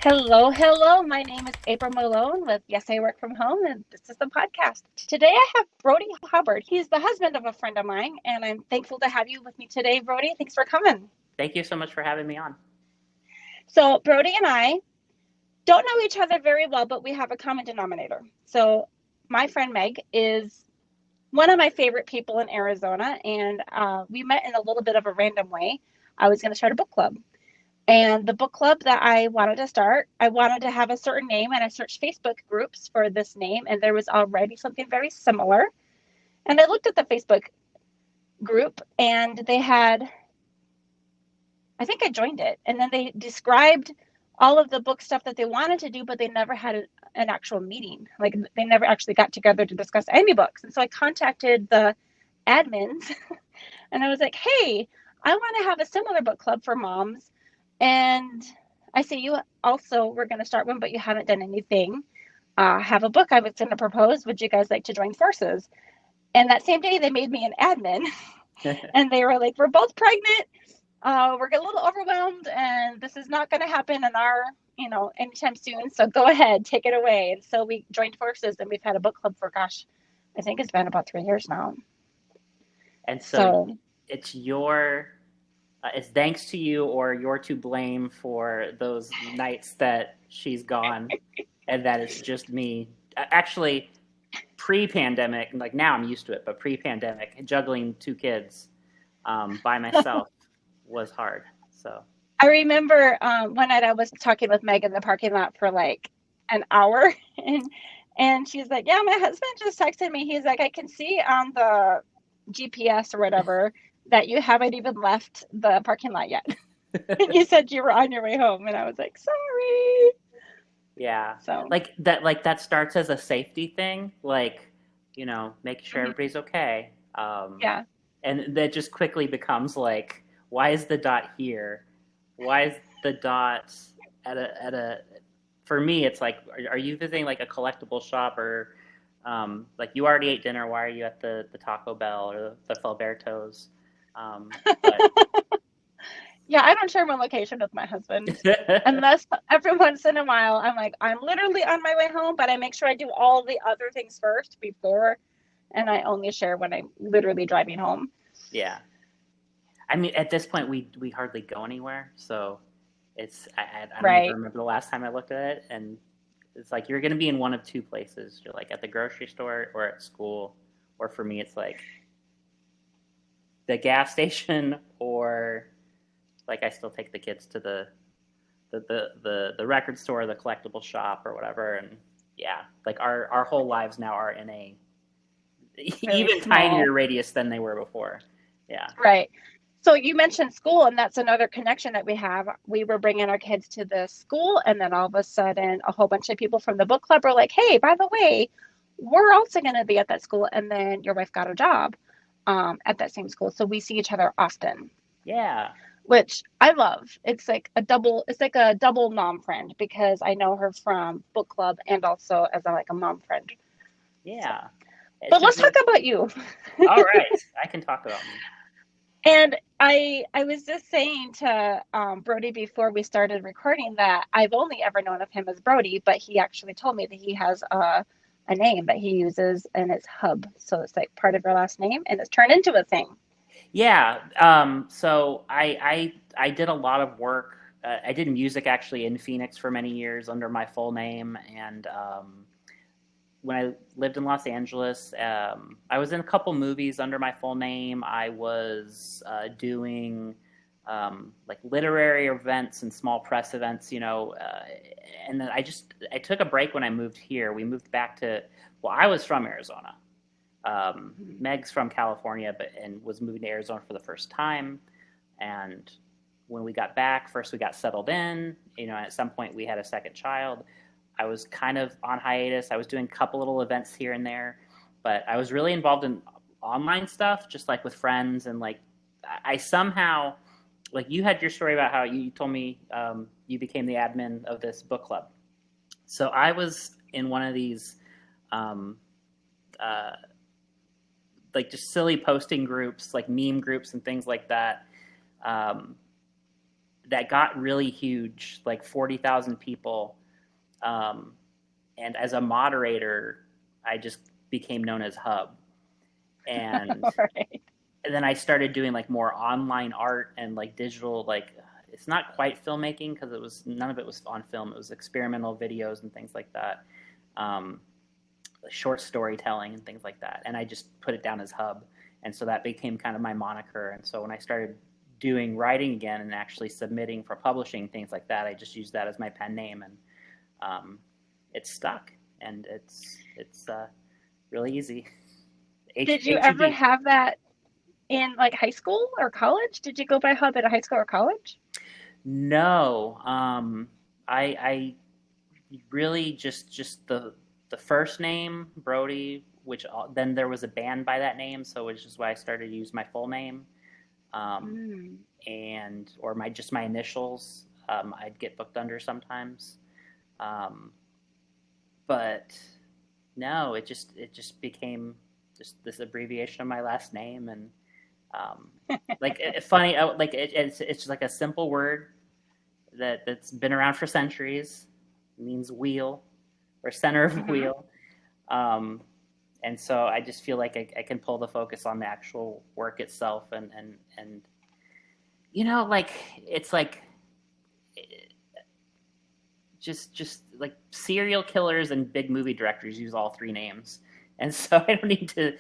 Hello, hello. My name is April Malone with Yes, I Work From Home, and this is the podcast. Today I have Brodie Hubbard. He's the husband of a friend of mine, and I'm thankful to have you with me today, Brodie. Thanks for coming. Thank you so much for having me on. So, Brodie and I don't know each other very well, but we have a common denominator. So, my friend Meg is one of my favorite people in Arizona, and we met in a little bit of a random way. I was going to start a book club. And the book club that I wanted to start, I wanted to have a certain name, and I searched Facebook groups for this name, and there was already something very similar. And I looked at the Facebook group, and they had, I think I joined it, and then they described all of the book stuff that they wanted to do, but they never had an actual meeting. Like they never actually got together to discuss any books. And so I contacted the admins, and I was like, hey, I want to have a similar book club for moms. And I say, you also were going to start one, but you haven't done anything. Have a book I was going to propose. Would you guys like to join forces? And that same day, they made me an admin. And they were like, we're both pregnant. We're a little overwhelmed, and this is not going to happen in our, anytime soon. So go ahead, take it away. And so we joined forces, and we've had a book club for, gosh, I think it's been about 3 years now. And so it's it's thanks to you, or you're to blame for those nights that she's gone and that it's just me. Actually, pre-pandemic, like now I'm used to it, but pre-pandemic, juggling 2 kids by myself was hard. So I remember one night I was talking with Meg in the parking lot for like an hour, and she's like, yeah, my husband just texted me. He's like, I can see on the GPS or whatever that you haven't even left the parking lot yet. And you said you were on your way home, and I was like, sorry. Yeah. So like that starts as a safety thing, like, making sure everybody's okay. Yeah. And that just quickly becomes like, why is the dot here? Why is the dot at a for me it's like, are you visiting like a collectible shop, or like you already ate dinner, why are you at the Taco Bell or the Filberto's? Yeah, I don't share my location with my husband unless every once in a while I'm like, I'm literally on my way home, but I make sure I do all the other things first before, and I only share when I'm literally driving home. Yeah. I mean, at this point, we hardly go anywhere, so it's I don't even remember the last time I looked at it, and it's like you're going to be in one of 2 places. You're like at the grocery store or at school, or for me, it's like the gas station, or like I still take the kids to the record store, the collectible shop, or whatever. And yeah, like our whole lives now are in a even tinier radius than they were before. Yeah. Right. So you mentioned school, and that's another connection that we have. We were bringing our kids to the school, and then all of a sudden a whole bunch of people from the book club were like, hey, by the way, we're also going to be at that school. And then your wife got a job at that same school. So we see each other often. Yeah. Which I love. It's like a double mom friend, because I know her from book club and also as a mom friend. Yeah. So, but let's talk about you. All right. I can talk about me. And I was just saying to Brodie before we started recording that I've only ever known of him as Brodie, but he actually told me that he has a name that he uses, and it's Hub. So it's like part of your last name, and it's turned into a thing. Yeah. So I did a lot of work. I did music actually in Phoenix for many years under my full name. And when I lived in Los Angeles, I was in a couple movies under my full name. I was doing like literary events and small press events, and then I took a break when I moved here. We moved back I was from Arizona. Meg's from California, and was moving to Arizona for the first time. And when we got back, first we got settled in. At some point we had a second child. I was kind of on hiatus. I was doing a couple little events here and there, but I was really involved in online stuff, just like with friends. And like I somehow, like you had your story about how you told me you became the admin of this book club. So I was in one of these like just silly posting groups, like meme groups and things like that. that got really huge, like 40,000 people. And as a moderator, I just became known as Hub. And, Right. and then I started doing like more online art and like digital, like it's not quite filmmaking because none of it was on film. It was experimental videos and things like that. Short storytelling and things like that. And I just put it down as Hub. And so that became kind of my moniker. And so when I started doing writing again and actually submitting for publishing, things like that, I just used that as my pen name, and it's stuck, and it's really easy. Did you ever have that in like high school or college? Did you go by Hub at a high school or college? No, I really just the first name, Brodie, which then there was a band by that name, so which is why I started to use my full name, and or my initials. I'd get booked under sometimes, but no, it just became just this abbreviation of my last name, and like funny, like it's like a simple word that's been around for centuries. It means wheel or center of wheel. And so I just feel like I can pull the focus on the actual work itself, and like it's like just like serial killers and big movie directors use all three names, and so I don't need to,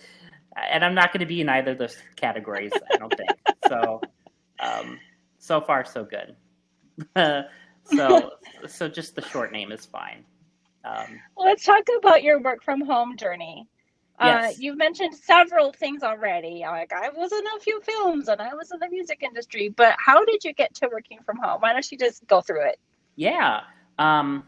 and I'm not going to be in either of those categories, I don't think. So so far so good. So just the short name is fine. Let's talk about your work from home journey. Yes. You've mentioned several things already. Like I was in a few films and I was in the music industry, but how did you get to working from home? Why don't you just go through it? Yeah. I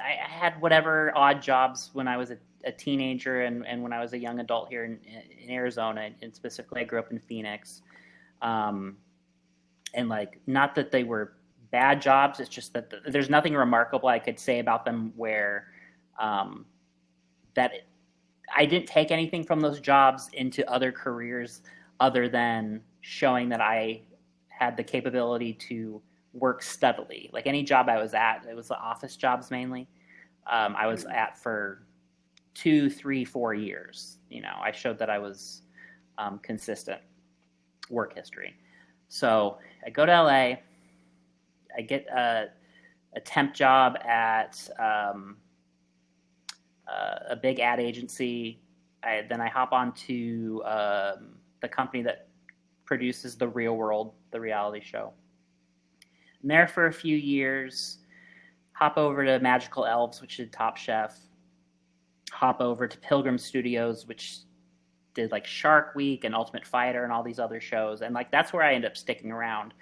had whatever odd jobs when I was a teenager and when I was a young adult here in Arizona, and specifically I grew up in Phoenix. And like, not that they were bad jobs, it's just that there's nothing remarkable I could say about them where I didn't take anything from those jobs into other careers other than showing that I had the capability to work steadily. Like any job I was at, it was the office jobs mainly. I was at for 2, 3, 4 years. I showed that I was consistent work history. So I go to LA. I get a temp job at a big ad agency. Then I hop onto the company that produces The Real World, the reality show. I'm there for a few years. Hop over to Magical Elves, which did Top Chef. Hop over to Pilgrim Studios, which did like Shark Week and Ultimate Fighter and all these other shows. And like that's where I end up sticking around.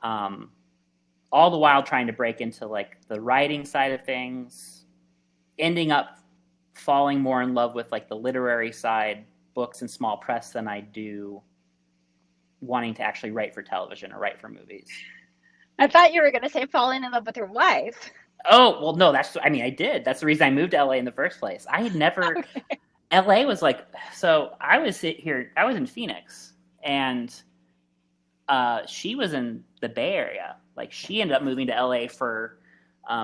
All the while trying to break into like the writing side of things, ending up falling more in love with like the literary side, books and small press, than I do wanting to actually write for television or write for movies. I thought you were going to say falling in love with your wife. Oh, well, no, I did. That's the reason I moved to LA in the first place. I had never, okay. LA was like, so I was in Phoenix, and she was in the Bay Area. Like she ended up moving to LA for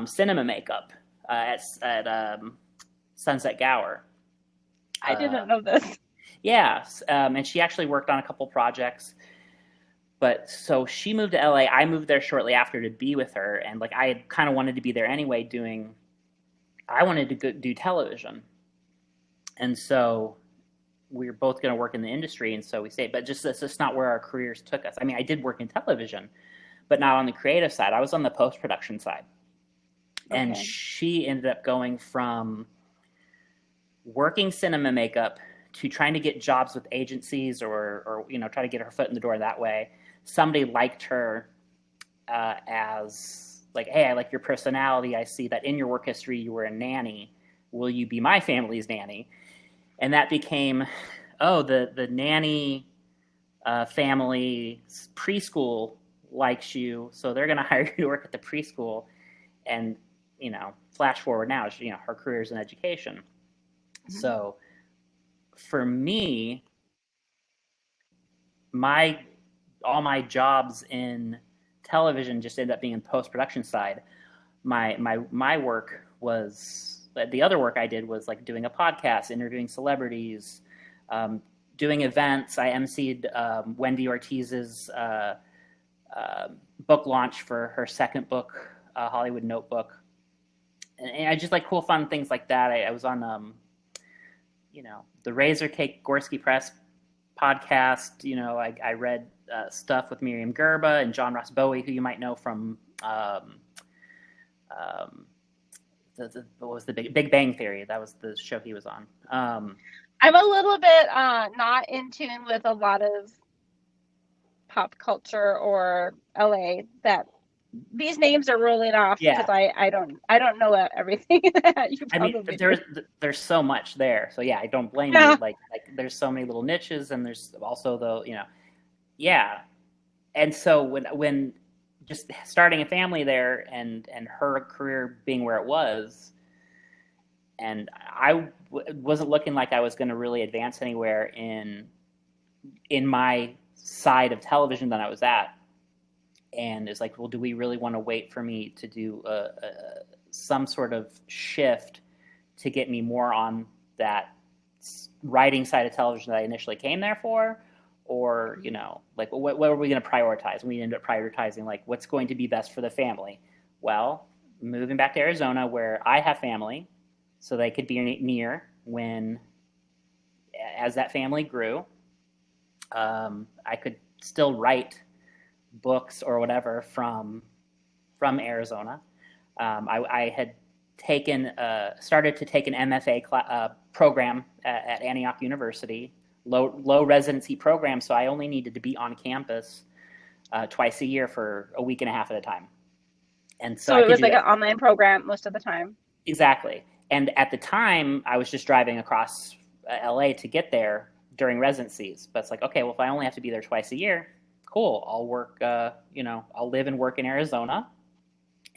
cinema makeup at Sunset Gower. I didn't know this. Yeah, and she actually worked on a couple projects. But so she moved to LA. I moved there shortly after to be with her, and like I had kind of wanted to be there anyway. I wanted to do television, and so we were both going to work in the industry, and so we stayed. But that's just not where our careers took us. I mean, I did work in television, but not on the creative side. I was on the post-production side. Okay. And she ended up going from working cinema makeup to trying to get jobs with agencies or try to get her foot in the door that way. Somebody liked her as like, hey, I like your personality. I see that in your work history you were a nanny. Will you be my family's nanny? And that became, the nanny family preschool likes you, so they're going to hire you to work at the preschool. And, flash forward now, her career's in education. Mm-hmm. So for me, all my jobs in television just ended up being in post-production side. My work was, the other work I did was like doing a podcast, interviewing celebrities, doing events. I emceed Wendy Ortiz's book launch for her second book, Hollywood Notebook. And I just like cool, fun things like that. I was on, the Razor Cake Gorski Press podcast. I read stuff with Miriam Gerba and John Ross Bowie, who you might know from what was the Big Bang Theory? That was the show he was on. I'm a little bit not in tune with a lot of pop culture or LA that these names are rolling off because I don't know everything that you probably there's so much there. So yeah, I don't blame you. Like there's so many little niches, and there's also And so when just starting a family there and her career being where it was, and I wasn't looking like I was going to really advance anywhere in my side of television that I was at. And it's like, well, do we really want to wait for me to do some sort of shift to get me more on that writing side of television that I initially came there for? Or, like, what are we going to prioritize? And we ended up prioritizing, like, what's going to be best for the family? Well, moving back to Arizona, where I have family, so they could be near as that family grew, I could still write books or whatever from Arizona. I had started to take an MFA program at Antioch University, low residency program, so I only needed to be on campus twice a year for a week and a half at a time. And so it was like an online program most of the time. Exactly. And at the time, I was just driving across LA to get there during residencies. But it's like, okay, well, if I only have to be there twice a year, cool. I'll work, I'll live and work in Arizona,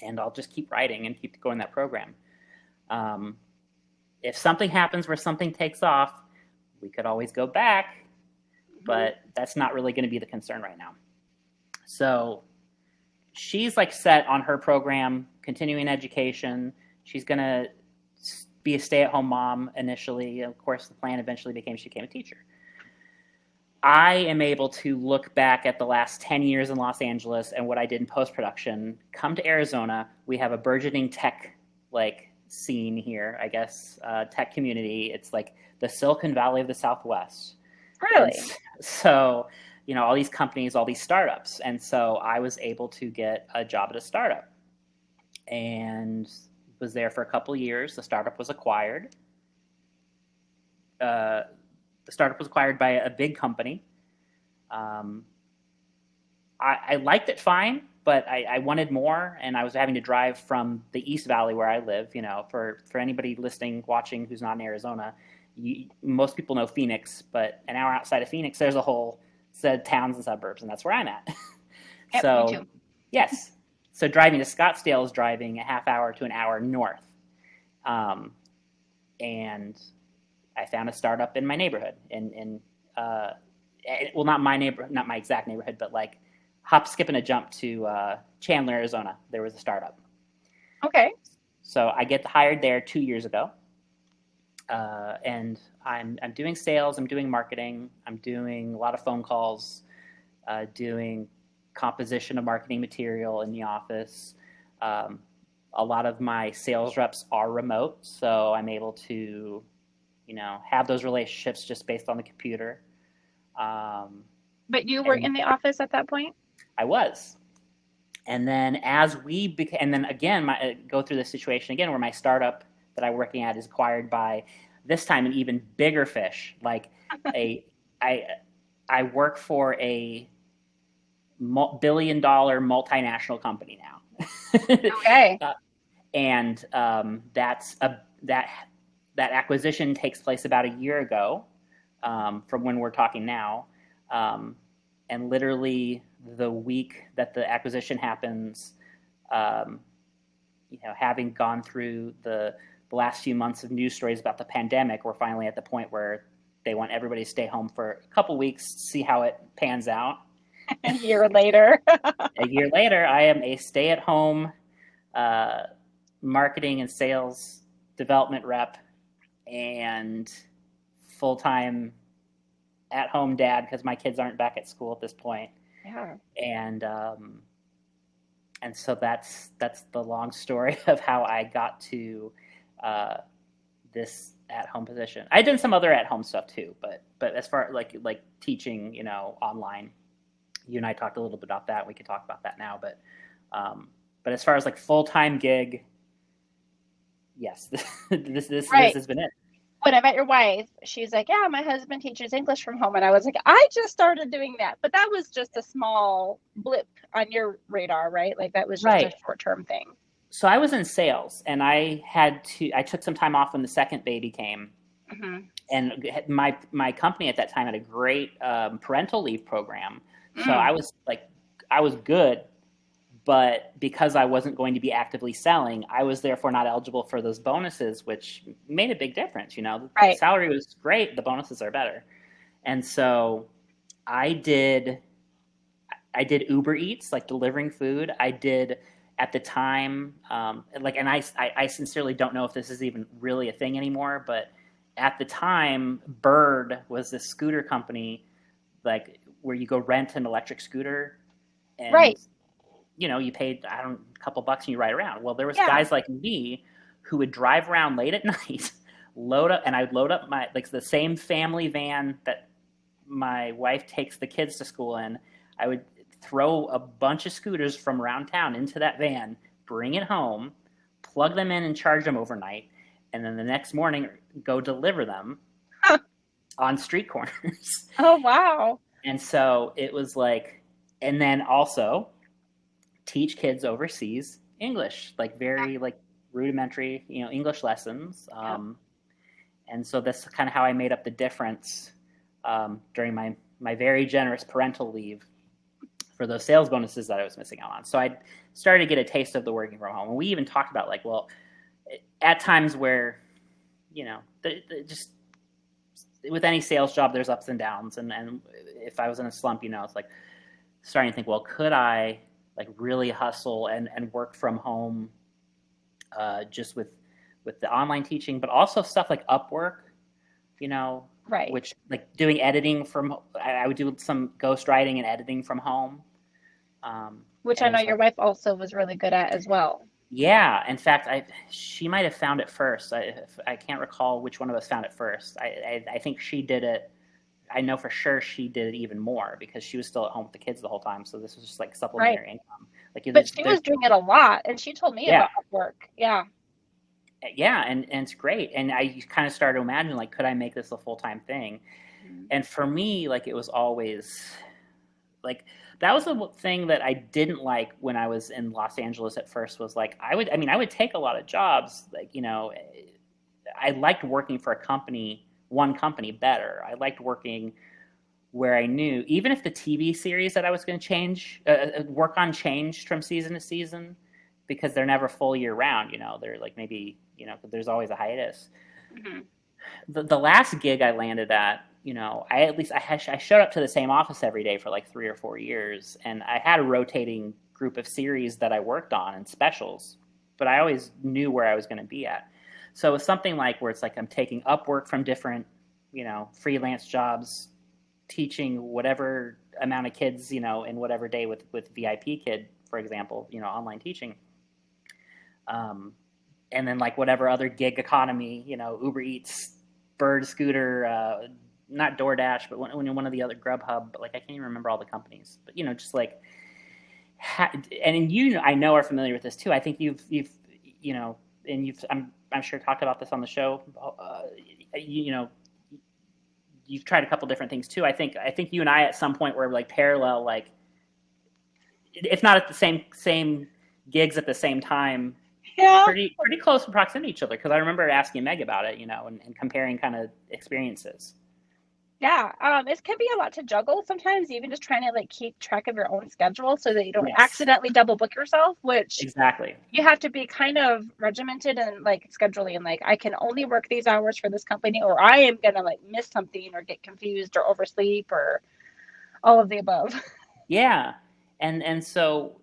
and I'll just keep writing and keep going that program. If something happens where something takes off, we could always go back, but that's not really going to be the concern right now. So she's like set on her program, continuing education. She's going to be a stay-at-home mom initially. Of course, the plan eventually became she became a teacher. I am able to look back at the last 10 years in Los Angeles and what I did in post-production, come to Arizona. We have a burgeoning tech scene here, I guess, tech community. It's like the Silicon Valley of the Southwest. Really? And so, all these companies, all these startups. And so I was able to get a job at a startup and was there for a couple of years. The startup was acquired. The startup was acquired by a big company. I liked it fine, but I wanted more, and I was having to drive from the East Valley where I live. For anybody listening, watching who's not in Arizona, most people know Phoenix, but an hour outside of Phoenix, there's a whole set of towns and suburbs, and that's where I'm at. Yep, so, me too. Yes. So driving to Scottsdale is driving a half hour to an hour north. And I found a startup in my neighborhood, not my neighborhood, not my exact neighborhood, but like hop, skip, and a jump to Chandler, Arizona. There was a startup. Okay. So I get hired there 2 years ago, and I'm doing sales, I'm doing marketing, I'm doing a lot of phone calls, doing composition of marketing material in the office. A lot of my sales reps are remote, so I'm able to, have those relationships just based on the computer. But you were in the office at that point? I was. And then go through the situation again where my startup that I'm working at is acquired by this time an even bigger fish. Like I work for a billion-dollar multinational company now. Okay. And that acquisition takes place about a year ago, from when we're talking now. And literally the week that the acquisition happens, having gone through the last few months of news stories about the pandemic, we're finally at the point where they want everybody to stay home for a couple weeks, see how it pans out. A year later. A year later, I am a stay-at-home marketing and sales development rep and full-time at-home dad because my kids aren't back at school at this point. Yeah. And so that's the long story of how I got to this at-home position. I did some other at-home stuff too, but as far like teaching, online, you and I talked a little bit about that. We could talk about that now, but as far as like full-time gig, yes, this has been it. When I met your wife, she's like, yeah, my husband teaches English from home. And I was like, I just started doing that. But that was just a small blip on your radar, right? Like that was just a short-term thing. So I was in sales and I took some time off when the second baby came. Mm-hmm. And my company at that time had a great parental leave program. So I was good. But because I wasn't going to be actively selling, I was therefore not eligible for those bonuses, which made a big difference. The salary was great. The bonuses are better. And so I did Uber Eats, like delivering food. I did at the time, and I sincerely don't know if this is even really a thing anymore, but at the time, Bird was this scooter company, like where you go rent an electric scooter. And you paid, a couple bucks and you ride around. Well, there was guys like me who would drive around late at night, I'd load up the same family van that my wife takes the kids to school in. I would throw a bunch of scooters from around town into that van, bring it home, plug them in and charge them overnight. And then the next morning, go deliver them on street corners. Oh, wow. And so it was and then also teach kids overseas English, very rudimentary, English lessons. And so that's kind of how I made up the difference during my very generous parental leave for those sales bonuses that I was missing out on. So I started to get a taste of the working from home. And we even talked about at times where, just with any sales job, there's ups and downs. And if I was in a slump, it's starting to think, well, could I really hustle and work from home just with the online teaching, but also stuff like Upwork, which doing editing I would do some ghostwriting and editing from home. Which I know your wife also was really good at as well. Yeah. In fact, she might have found it first. I can't recall which one of us found it first. I think she did it. I know for sure she did it even more because she was still at home with the kids the whole time. So this was just supplementary income. But she was doing it a lot, and she told me about Upwork. Yeah. Yeah, and it's great. And I kind of started to imagine, could I make this a full-time thing? Mm-hmm. And for me, it was always that was the thing that I didn't like when I was in Los Angeles at first was I would take a lot of jobs. I liked working for one company better. I liked working where I knew, even if the TV series that I was going to work on changed from season to season, because they're never full year round, they're maybe, there's always a hiatus. Mm-hmm. The last gig I landed at, I showed up to the same office every day for 3 or 4 years, and I had a rotating group of series that I worked on and specials, but I always knew where I was going to be at. So it was something where it's I'm taking Upwork from different, freelance jobs, teaching whatever amount of kids, in whatever day with VIP Kid, for example, online teaching. And then whatever other gig economy, Uber Eats, Bird Scooter, not DoorDash, but one of the other Grubhub, but I can't even remember all the companies, but just and I know are familiar with this too. I think you've I'm sure talked about this on the show. You've tried a couple different things too. I think you and I at some point were parallel, if not at the same gigs at the same time. Yeah. Pretty close in proximity to each other, because I remember asking Meg about it, and comparing kind of experiences. Yeah, it can be a lot to juggle sometimes, even just trying to keep track of your own schedule so that you don't accidentally double book yourself, which exactly you have to be kind of regimented and scheduling, and I can only work these hours for this company, or I am gonna miss something or get confused or oversleep or all of the above. Yeah. And so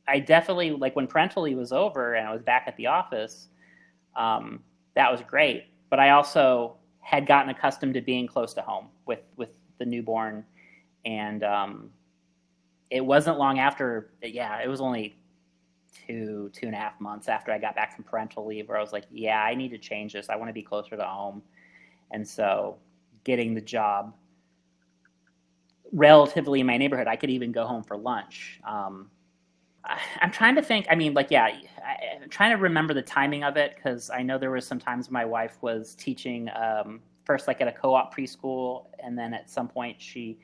I definitely, like, when parental leave was over and I was back at the office, that was great. But I also had gotten accustomed to being close to home with the newborn. And it wasn't long after, it was only 2.5 months after I got back from parental leave where I was like, yeah, I need to change this. I want to be closer to home. And so getting the job relatively in my neighborhood, I could even go home for lunch. I'm trying to think. I mean, like, I'm trying to remember the timing of it because I know there was some times my wife was teaching first, like, at a co-op preschool, and then at some point she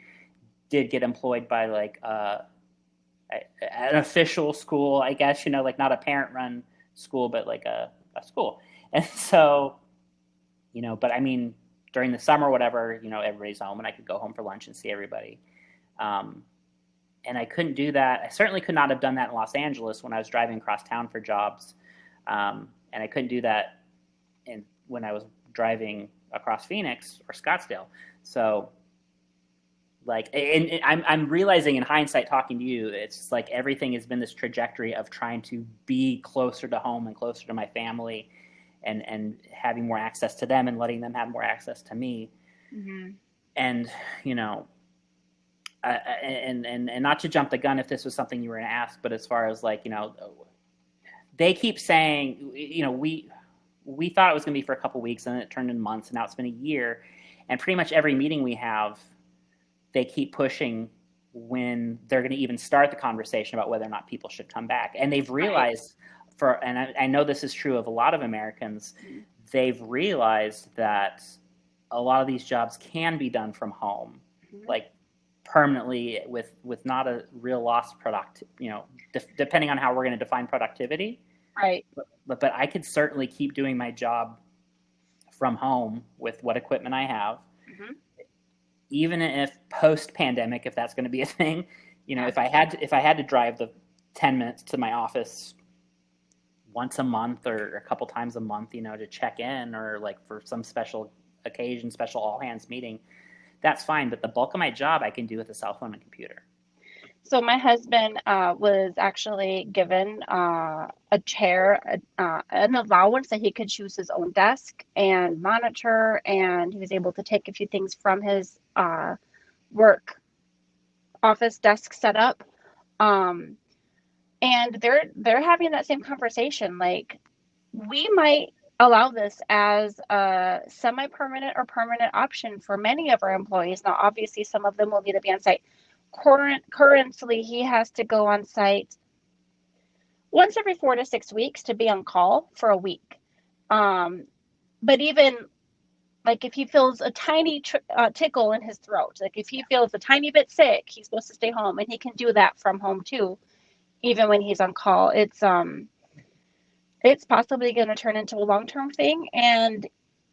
did get employed by, like, an official school, I guess, like, not a parent-run school, but like a school. And so, but I mean, during the summer, whatever, everybody's home, and I could go home for lunch and see everybody. And I couldn't do that. I certainly could not have done that in Los Angeles when I was driving across town for jobs. And I couldn't do that when I was driving across Phoenix or Scottsdale. So, like, and I'm realizing in hindsight, talking to you, it's like everything has been this trajectory of trying to be closer to home and closer to my family, and having more access to them and letting them have more access to me. Mm-hmm. And, and not to jump the gun if this was something you were going to ask, but as far as, like, they keep saying, we thought it was going to be for a couple of weeks, and then it turned into months, and now it's been a year. And pretty much every meeting we have, they keep pushing when they're going to even start the conversation about whether or not people should come back. And they've realized, and I know this is true of a lot of Americans, they've realized that a lot of these jobs can be done from home, like permanently, with not a real loss of depending on how we're going to define productivity. Right. But I could certainly keep doing my job from home with what equipment I have. Mm-hmm. Even if post-pandemic, if that's going to be a thing, if I had to drive the 10 minutes to my office once a month or a couple times a month, to check in, or like for some special occasion, special all hands meeting, that's fine. But the bulk of my job I can do with a cell phone and computer. So my husband was actually given a chair, an allowance that he could choose his own desk and monitor, and he was able to take a few things from his work office desk setup. And they're having that same conversation. Like, we might allow this as a semi-permanent or permanent option for many of our employees. Now, obviously, some of them will need to be on site. Currently, he has to go on site once every 4 to 6 weeks to be on call for a week. But even, like, if he feels a tiny tickle in his throat, like if he feels a tiny bit sick, he's supposed to stay home, and he can do that from home too, even when he's on call. It's possibly going to turn into a long-term thing. And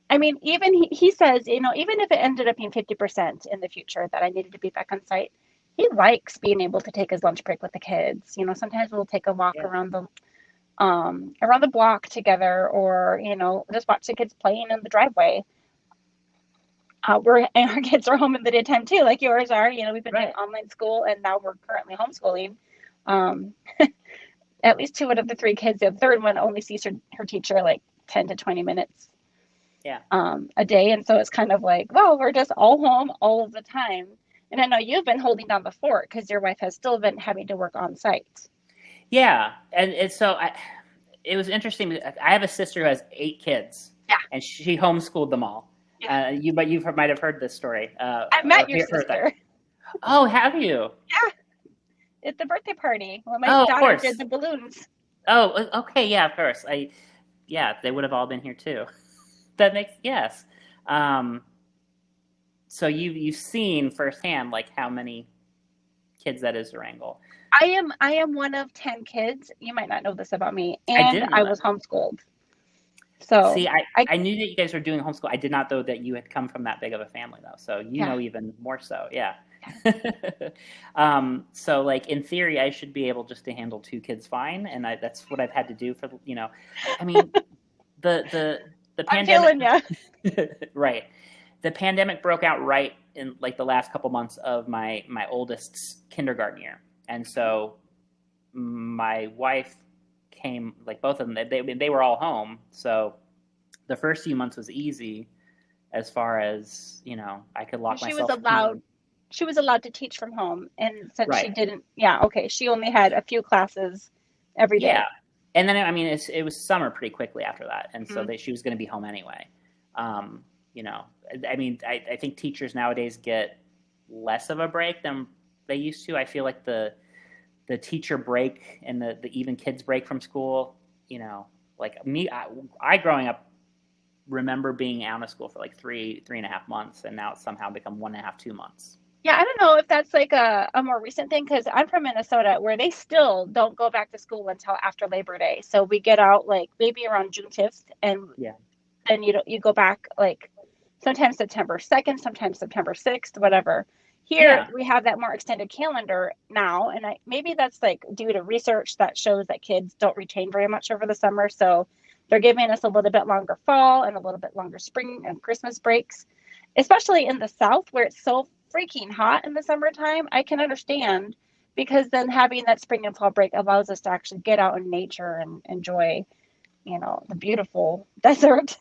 I mean, even he says, even if it ended up being 50% in the future that I needed to be back on site, he likes being able to take his lunch break with the kids. Sometimes we'll take a walk around the block together, or, just watch the kids playing in the driveway. And our kids are home in the daytime too, like yours are. We've been in online school, and now we're currently homeschooling. At least 2 out of the 3 kids, the third one only sees her teacher like 10 to 20 minutes a day. And so it's kind of like, well, we're just all home all of the time. And I know you've been holding down the fort because your wife has still been having to work on site. Yeah. And so it was interesting. I have a sister who has 8 kids. Yeah. And she homeschooled them all. Yeah. You might have heard this story. I've met your sister. Oh, have you? Yeah. At the birthday party. Well, my daughter did the balloons. Oh, okay. Yeah, of course. They would have all been here too. That makes, yes. So you've seen firsthand, like, how many kids that is to wrangle. I am one of 10 kids. You might not know this about me. And I was homeschooled. So see, I knew that you guys were doing homeschool. I did not know that you had come from that big of a family, though. So you know even more so. Yeah. So, like, in theory, I should be able just to handle 2 kids fine, and that's what I've had to do for I mean, the pandemic. I'm feeling ya. Right. The pandemic broke out right in like the last couple months of my oldest's kindergarten year. And so my wife came, like both of them, they were all home. So the first few months was easy as far as, I could lock myself in. She was allowed to teach from home. And since she Right. didn't, she only had a few classes every day. Yeah. And then, it was summer pretty quickly after that. And so Mhm. she was going to be home anyway. I think teachers nowadays get less of a break than they used to. I feel like the teacher break and the even kids break from school, like me, I growing up remember being out of school for like 3.5 months, and now it's somehow become 1.5, 2 months. Yeah, I don't know if that's like a more recent thing, because I'm from Minnesota, where they still don't go back to school until after Labor Day. So we get out like maybe around June 5th, and then you go back like sometimes September 2nd, sometimes September 6th, whatever. Here we have that more extended calendar now, and maybe that's like due to research that shows that kids don't retain very much over the summer. So they're giving us a little bit longer fall and a little bit longer spring and Christmas breaks, especially in the South where it's so freaking hot in the summertime. I can understand, because then having that spring and fall break allows us to actually get out in nature and enjoy, the beautiful desert.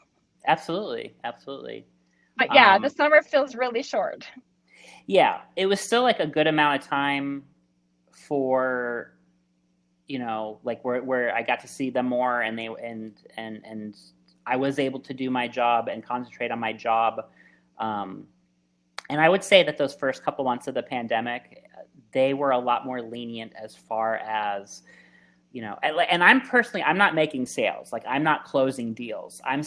Absolutely. But yeah, the summer feels really short. Yeah, it was still like a good amount of time for, like where I got to see them more, and and I was able to do my job and concentrate on my job. And I would say that those first couple months of the pandemic, they were a lot more lenient as far as, and I'm not making sales. Like, I'm not closing deals. I'm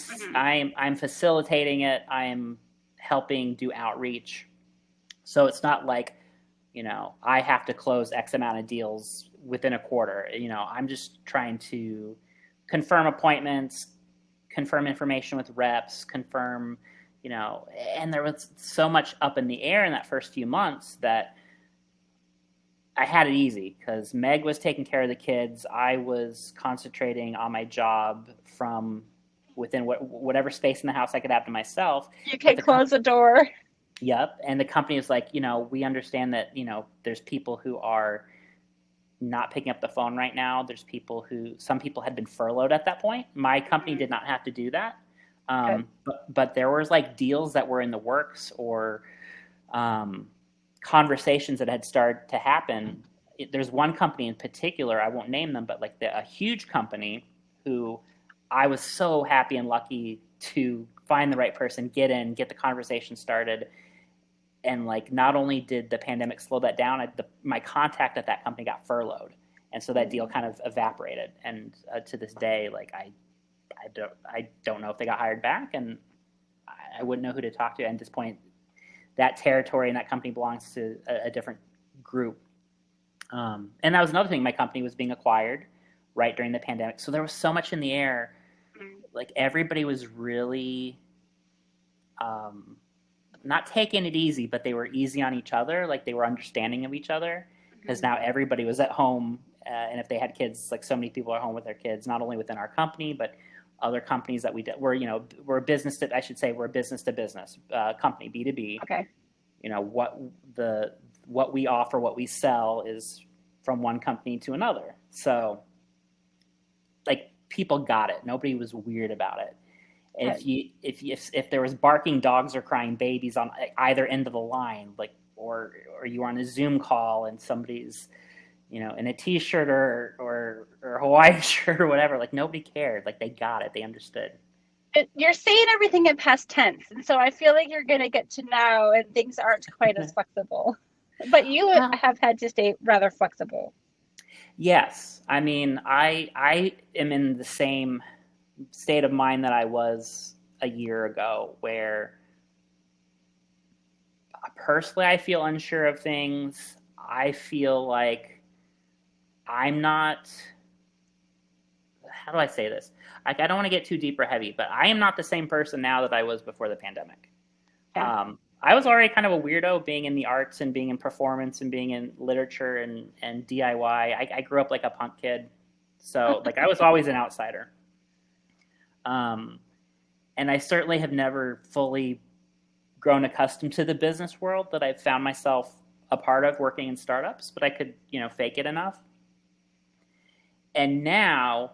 facilitating it. I'm helping do outreach. So it's not like, I have to close X amount of deals within a quarter. I'm just trying to confirm appointments, confirm information with reps, confirm, and there was so much up in the air in that first few months that I had it easy, because Meg was taking care of the kids. I was concentrating on my job from within whatever space in the house I could have to myself. You can close the door. Yep. And the company was like, we understand that, there's people who are not picking up the phone right now. There's some people had been furloughed at that point. My company did not have to do that. But there was like deals that were in the works, or conversations that had started to happen. There's one company in particular, I won't name them, but like a huge company who I was so happy and lucky to find the right person, get the conversation started. And like, not only did the pandemic slow that down, my contact at that company got furloughed. And so that deal kind of evaporated. And to this day, like, I don't know if they got hired back, and I wouldn't know who to talk to. And at this point, that territory and that company belongs to a different group. And that was another thing. My company was being acquired right during the pandemic. So there was so much in the air. Like, everybody was really not taking it easy, but they were easy on each other. Like, they were understanding of each other, because now everybody was at home. And if they had kids, like, so many people are home with their kids, not only within our company, but other companies that we're a business to business company, B2B. Okay. What we offer, what we sell is from one company to another. So, like, people got it. Nobody was weird about it. If there was barking dogs or crying babies on either end of the line, like, or you were on a Zoom call and somebody's, in a t-shirt or Hawaiian shirt or whatever, like, nobody cared. Like, they got it. They understood. You're saying everything in past tense, and so I feel like you're going to get to now, and things aren't quite as flexible. But you have had to stay rather flexible. Yes. I mean, I am in the same state of mind that I was a year ago, where personally I feel unsure of things. I feel like I'm not, how do I say this? Like, I don't want to get too deep or heavy, but I am not the same person now that I was before the pandemic. Yeah. I was already kind of a weirdo, being in the arts and being in performance and being in literature and DIY. I grew up like a punk kid. So, like, I was always an outsider. And I certainly have never fully grown accustomed to the business world that I've found myself a part of working in startups, but I could, fake it enough. And now,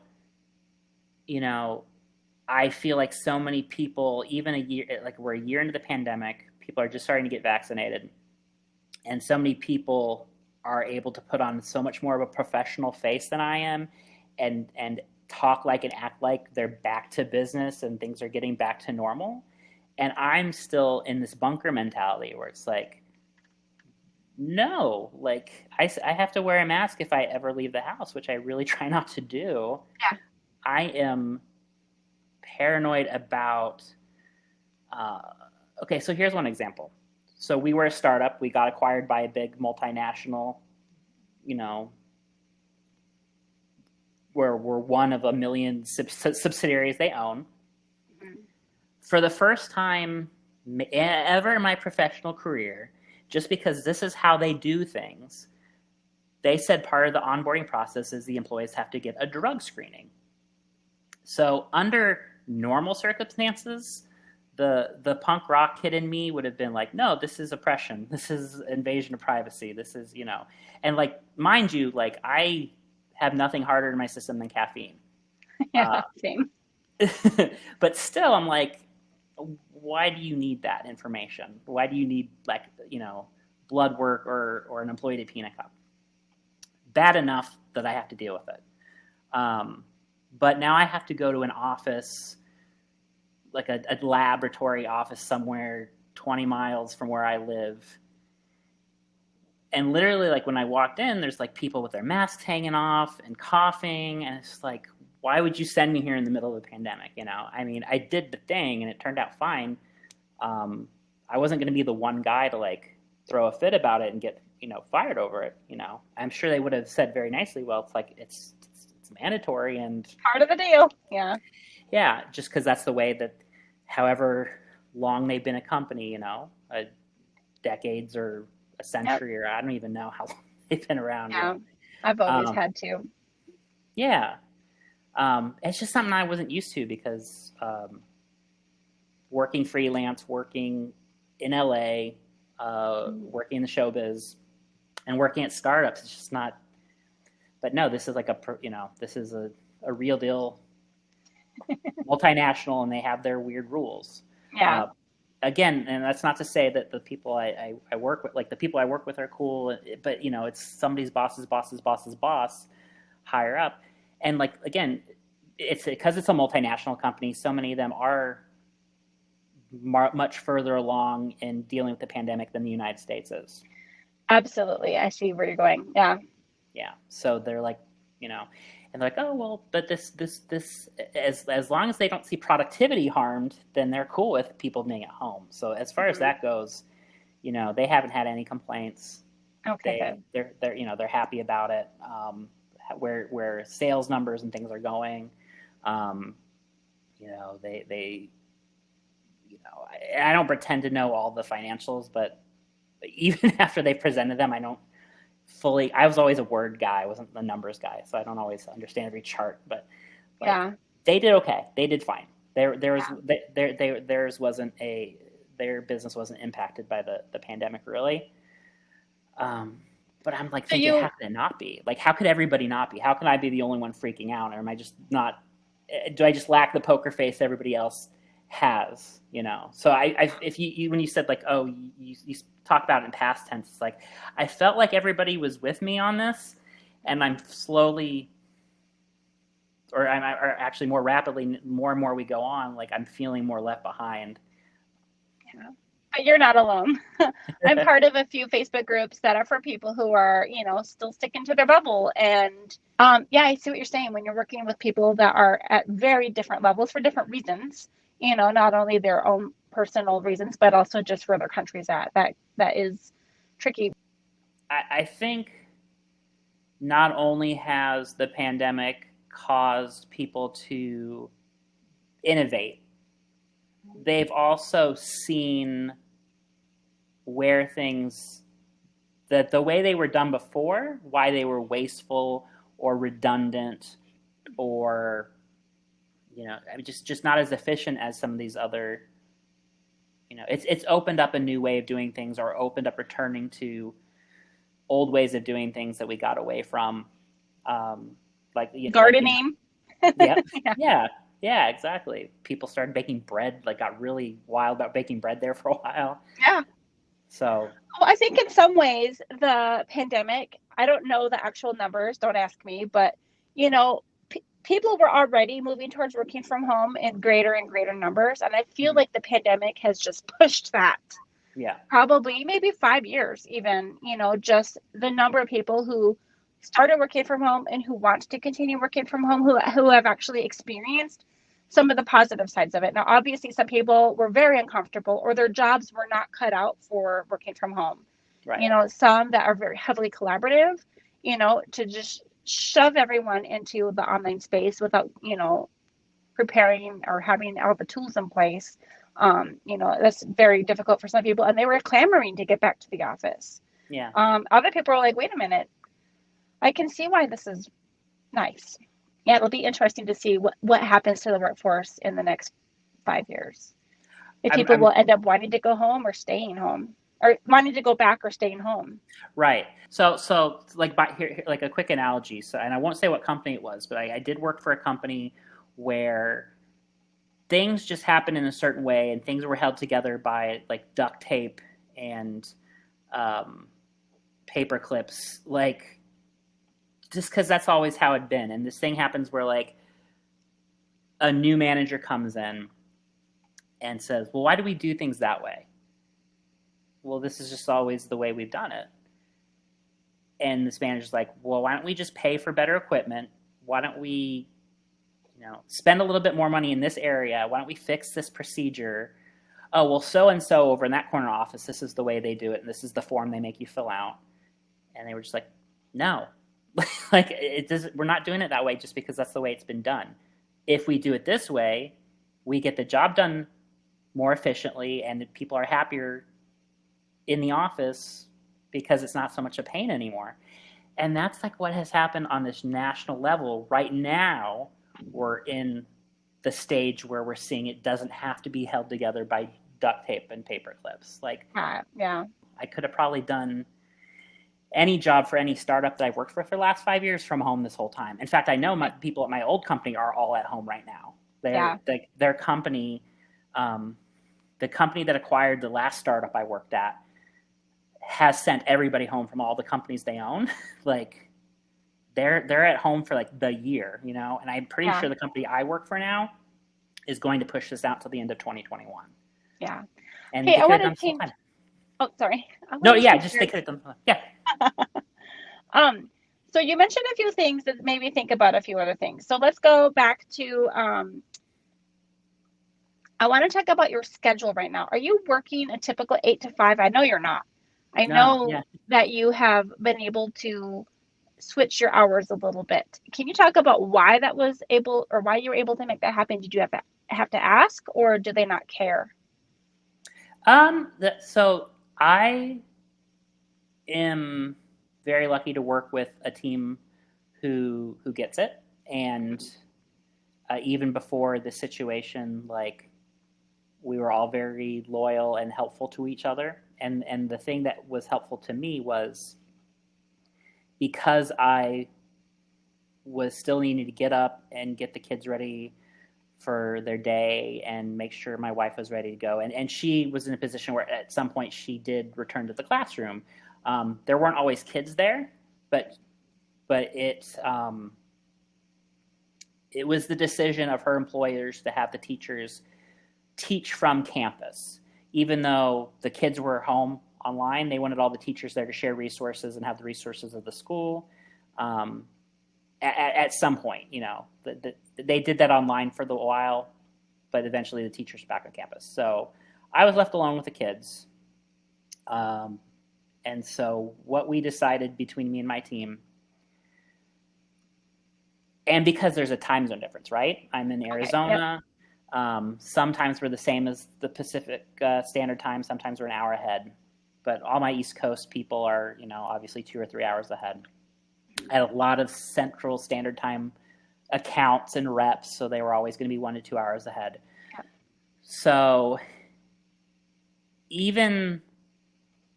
I feel like so many people, even we're a year into the pandemic, people are just starting to get vaccinated. And so many people are able to put on so much more of a professional face than I am and talk like and act like they're back to business and things are getting back to normal. And I'm still in this bunker mentality where it's like, no, like I have to wear a mask if I ever leave the house, which I really try not to do. Yeah. I am paranoid about, okay, so here's one example. So we were a startup. We got acquired by a big multinational, we're one of a million subsidiaries they own. Mm-hmm. For the first time ever in my professional career, just because this is how they do things, they said part of the onboarding process is the employees have to get a drug screening. So under normal circumstances, the punk rock kid in me would have been like, no, this is oppression. This is invasion of privacy. This is, and like, mind you, like I have nothing harder in my system than caffeine. Yeah, same. But still, I'm like, why do you need that information? Why do you need blood work or an employee to pee in a cup? Bad enough that I have to deal with it. But now I have to go to an office, like a laboratory office somewhere 20 miles from where I live. And literally, like when I walked in, there's like people with their masks hanging off and coughing. And it's like, why would you send me here in the middle of the pandemic? I mean, I did the thing and it turned out fine. I wasn't going to be the one guy to like throw a fit about it and get, fired over it. I'm sure they would have said very nicely, well, it's like, it's mandatory and part of the deal. Yeah. Yeah. Just because that's the way that however long they've been a company, decades or a century, or I don't even know how long they've been around. Yeah. I've always had to. Yeah. It's just something I wasn't used to because working freelance, working in LA, working in the showbiz, and working at startups, it's just not. But no, this is like this is a real deal multinational, and they have their weird rules. Yeah. Again, and that's not to say that the people I work with, like the people I work with, are cool, but it's somebody's boss's boss higher up. And like, again, it's because it's a multinational company, so many of them are much further along in dealing with the pandemic than the United States is. Absolutely. I see where you're going. Yeah. Yeah. So they're like, and they're like, oh, well, but this, as long as they don't see productivity harmed, then they're cool with people being at home. So as far as that goes, they haven't had any complaints. Okay. They're happy about it. Where sales numbers and things are going, they I don't pretend to know all the financials, but even after they presented them, I don't fully. I was always a word guy, I wasn't the numbers guy, so I don't always understand every chart. But yeah, they did okay. They did fine. Their business wasn't impacted by the pandemic really. But I'm like, thinking, how could it not be? Like, how could everybody not be? How can I be the only one freaking out? Or am I just not? Do I just lack the poker face everybody else has? So if you when you said like, oh, you talk about it in past tense, it's like I felt like everybody was with me on this, and I'm slowly, or actually more rapidly, more and more we go on, like I'm feeling more left behind. Yeah. But you're not alone. I'm part of a few Facebook groups that are for people who are, still sticking to their bubble. And yeah, I see what you're saying. When you're working with people that are at very different levels for different reasons, not only their own personal reasons, but also just where their country's at. That is tricky. I think not only has the pandemic caused people to innovate, they've also seen where things, that the way they were done before, why they were wasteful or redundant or, just not as efficient as some of these other it's opened up a new way of doing things, or opened up returning to old ways of doing things that we got away from. Gardening. Yep. Yeah, exactly. People started baking bread, got really wild about baking bread there for a while. Yeah. So. Well, I think in some ways the pandemic, I don't know the actual numbers, don't ask me, but people were already moving towards working from home in greater and greater numbers. And I feel like the pandemic has just pushed that. Yeah. Probably maybe 5 years even, just the number of people who started working from home and who want to continue working from home, who have actually experienced some of the positive sides of it. Now, obviously, some people were very uncomfortable, or their jobs were not cut out for working from home. Right. Some that are very heavily collaborative, to just shove everyone into the online space without, preparing or having all the tools in place. That's very difficult for some people, and they were clamoring to get back to the office. Yeah. Other people are like, wait a minute, I can see why this is nice. Yeah, it'll be interesting to see what happens to the workforce in the next 5 years. If people will end up wanting to go home or staying home, or wanting to go back or staying home. Right. So here, a quick analogy. So, and I won't say what company it was, but I did work for a company where things just happened in a certain way, and things were held together by duct tape and paper clips, just because that's always how it'd been. And this thing happens where a new manager comes in and says, well, why do we do things that way? Well, this is just always the way we've done it. And this manager's like, well, why don't we just pay for better equipment? Why don't we, spend a little bit more money in this area? Why don't we fix this procedure? Oh, well, so-and-so over in that corner office, this is the way they do it, and this is the form they make you fill out. And they were just like, no. We're not doing it that way just because that's the way it's been done. If we do it this way, we get the job done more efficiently, and people are happier in the office because it's not so much a pain anymore. And that's what has happened on this national level. Right now, we're in the stage where we're seeing it doesn't have to be held together by duct tape and paper clips. Yeah. I could have probably done any job for any startup that I've worked for the last 5 years from home this whole time. In fact, I know my people at my old company are all at home right now. Their company, the company that acquired the last startup I worked at, has sent everybody home from all the companies they own. They're at home for the year, and I'm pretty sure the company I work for now is going to push this out till the end of 2021. Yeah. And hey, I want to change. Oh, sorry. No, yeah, just think of them. Yeah. So you mentioned a few things that made me think about a few other things. So let's go back to, I want to talk about your schedule right now. Are you working a typical 8 to 5? I know you're not. I know that you have been able to switch your hours a little bit. Can you talk about why that was able, or why you were able to make that happen? Did you have to ask, or did they not care? So I am very lucky to work with a team who gets it. And even before the situation, we were all very loyal and helpful to each other. And the thing that was helpful to me was, because I was still needing to get up and get the kids ready for their day and make sure my wife was ready to go. And she was in a position where at some point she did return to the classroom. There weren't always kids there, but it was the decision of her employers to have the teachers teach from campus. Even though the kids were home online, they wanted all the teachers there to share resources and have the resources of the school. At some point, they did that online for a while, but eventually the teachers were back on campus. So I was left alone with the kids. And so what we decided between me and my team, and because there's a time zone difference, right? I'm in Arizona. Yep. Sometimes we're the same as the Pacific Standard Time. Sometimes we're an hour ahead. But all my East Coast people are, obviously 2 or 3 hours ahead. I had a lot of Central Standard Time accounts and reps, so they were always going to be 1 to 2 hours ahead. Yep. So even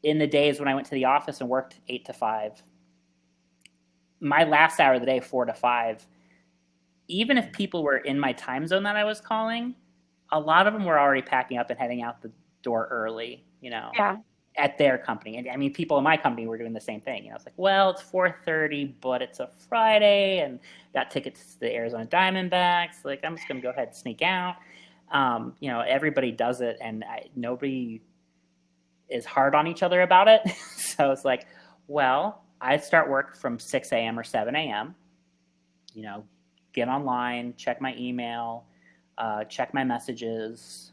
in the days when I went to the office and worked 8 to 5, my last hour of the day, 4 to 5, even if people were in my time zone that I was calling, a lot of them were already packing up and heading out the door early, Yeah. at their company. And I mean, people in my company were doing the same thing. It's like, well, it's 4:30, but it's a Friday and got tickets to the Arizona Diamondbacks. Like, I'm just going to go ahead and sneak out. Everybody does it, and nobody is hard on each other about it. So it's like, well, I start work from 6 a.m. or 7 a.m., get online, check my email, check my messages,